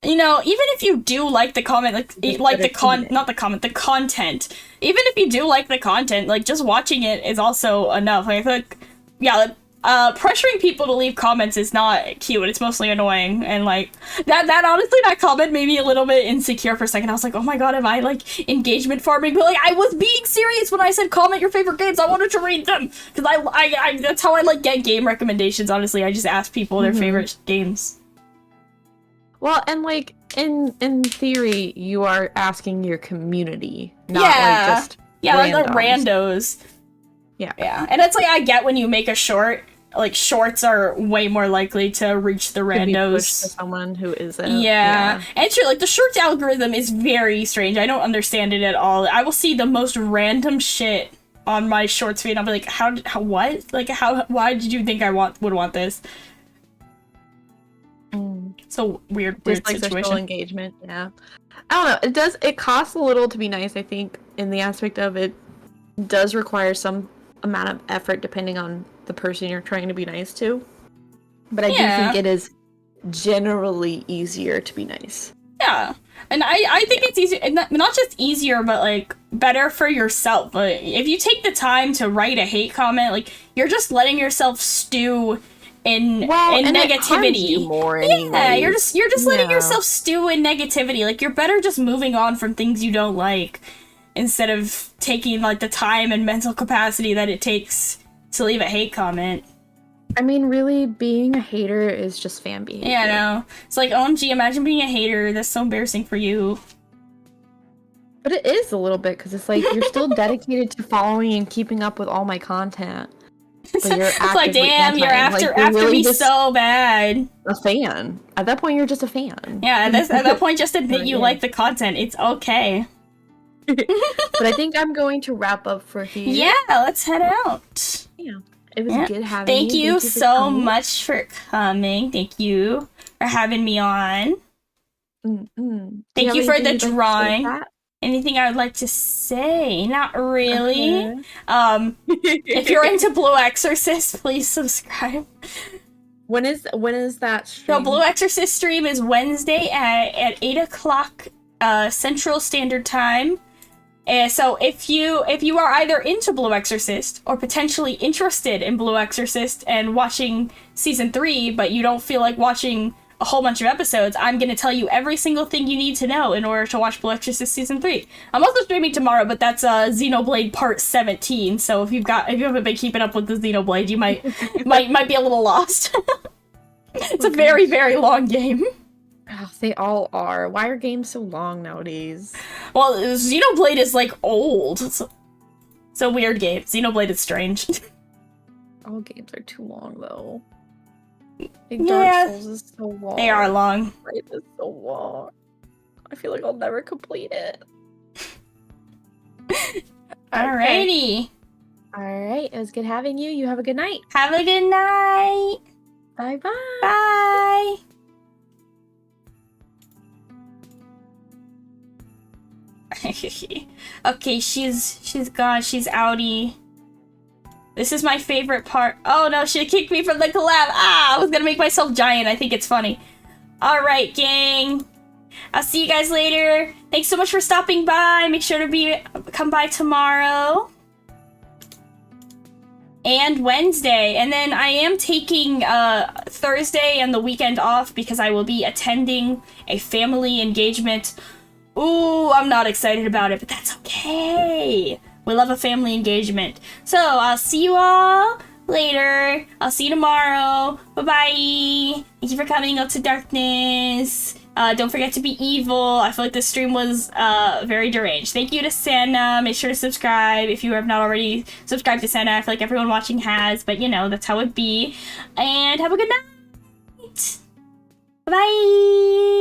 Speaker 1: you know, even if you do like the comment, the content. Even if you do like the content, like, just watching it is also enough. Like, I feel like, yeah, pressuring people to leave comments is not cute. It's mostly annoying. And, like, that honestly, that comment made me a little bit insecure for a second. I was like, oh my god, am I, like, engagement farming? But, like, I was being serious when I said comment your favorite games. I wanted to read them. Because I that's how I, like, get game recommendations, honestly. I just ask people their favorite games.
Speaker 2: Well, and, like, in theory, you are asking your community, not, like, just
Speaker 1: like randos. Yeah. And it's like, I get when you make a short, like, shorts are way more likely to reach the randos.
Speaker 2: To someone who isn't.
Speaker 1: Yeah. And it's true, like, the shorts algorithm is very strange. I don't understand it at all. I will see the most random shit on my shorts feed, and I'll be like, how what? Like, why did you think I would want this? So weird
Speaker 2: just, like,
Speaker 1: situation.
Speaker 2: social engagement, yeah. I don't know, it costs a little to be nice, I think, in the aspect of it does require some amount of effort depending on the person you're trying to be nice to. But I do think it is generally easier to be nice.
Speaker 1: Yeah. And I think it's easier, and not just easier, but, like, better for yourself. Like, if you take the time to write a hate comment, like, you're just letting yourself stew in negativity.
Speaker 2: You more anyways.
Speaker 1: Yeah, you're just letting yourself stew in negativity. Like, you're better just moving on from things you don't like. instead of taking like the time and mental capacity that it takes to leave a hate comment.
Speaker 2: I mean, really, being a hater is just fan behavior.
Speaker 1: Yeah, I know. It's like, OMG, imagine being a hater. That's so embarrassing for you.
Speaker 2: But it is a little bit, because it's like, you're still dedicated to following and keeping up with all my content. But you're
Speaker 1: it's like, damn, you're after really me so bad.
Speaker 2: A fan. At that point, you're just a fan.
Speaker 1: Yeah, at that point, just admit you like the content. It's okay.
Speaker 2: But I think I'm going to wrap up for here.
Speaker 1: Yeah, let's head out.
Speaker 2: Yeah. It was good having you.
Speaker 1: Thank you so much for coming. Thank you for having me on. Thank you for the drawing. Anything I would like to say? Not really. If you're into Blue Exorcist, please subscribe.
Speaker 2: When is that stream?
Speaker 1: The Blue Exorcist stream is Wednesday at 8 o'clock Central Standard Time. So if you are either into Blue Exorcist or potentially interested in Blue Exorcist and watching season 3, but you don't feel like watching a whole bunch of episodes, I'm gonna tell you every single thing you need to know in order to watch Blue Exorcist season 3. I'm also streaming tomorrow, but that's Xenoblade Part 17. So if you haven't been keeping up with the Xenoblade, you might be a little lost. It's a very, very long game.
Speaker 2: Oh, they all are. Why are games so long nowadays?
Speaker 1: Well, Xenoblade is like old. It's a weird game. Xenoblade is strange.
Speaker 2: All games are too long though. Like, Dark Souls is so long.
Speaker 1: They are long.
Speaker 2: It is so long. I feel like I'll never complete it.
Speaker 1: Alrighty.
Speaker 2: Alright, it was good having you. You have a good night.
Speaker 1: Have a good night.
Speaker 2: Bye-bye.
Speaker 1: Bye. Okay, she's gone. She's outie. This is my favorite part. Oh no, she kicked me from the collab. Ah, I was gonna make myself giant. I think it's funny. Alright, gang. I'll see you guys later. Thanks so much for stopping by. Make sure to come by tomorrow. And Wednesday. And then I am taking Thursday and the weekend off because I will be attending a family engagement. Ooh, I'm not excited about it, but that's okay. We love a family engagement. So, I'll see you all later. I'll see you tomorrow. Bye-bye. Thank you for coming out to darkness. Don't forget to be evil. I feel like this stream was very deranged. Thank you to SENA. Make sure to subscribe if you have not already subscribed to SENA. I feel like everyone watching has, but you know, that's how it be. And have a good night. Bye.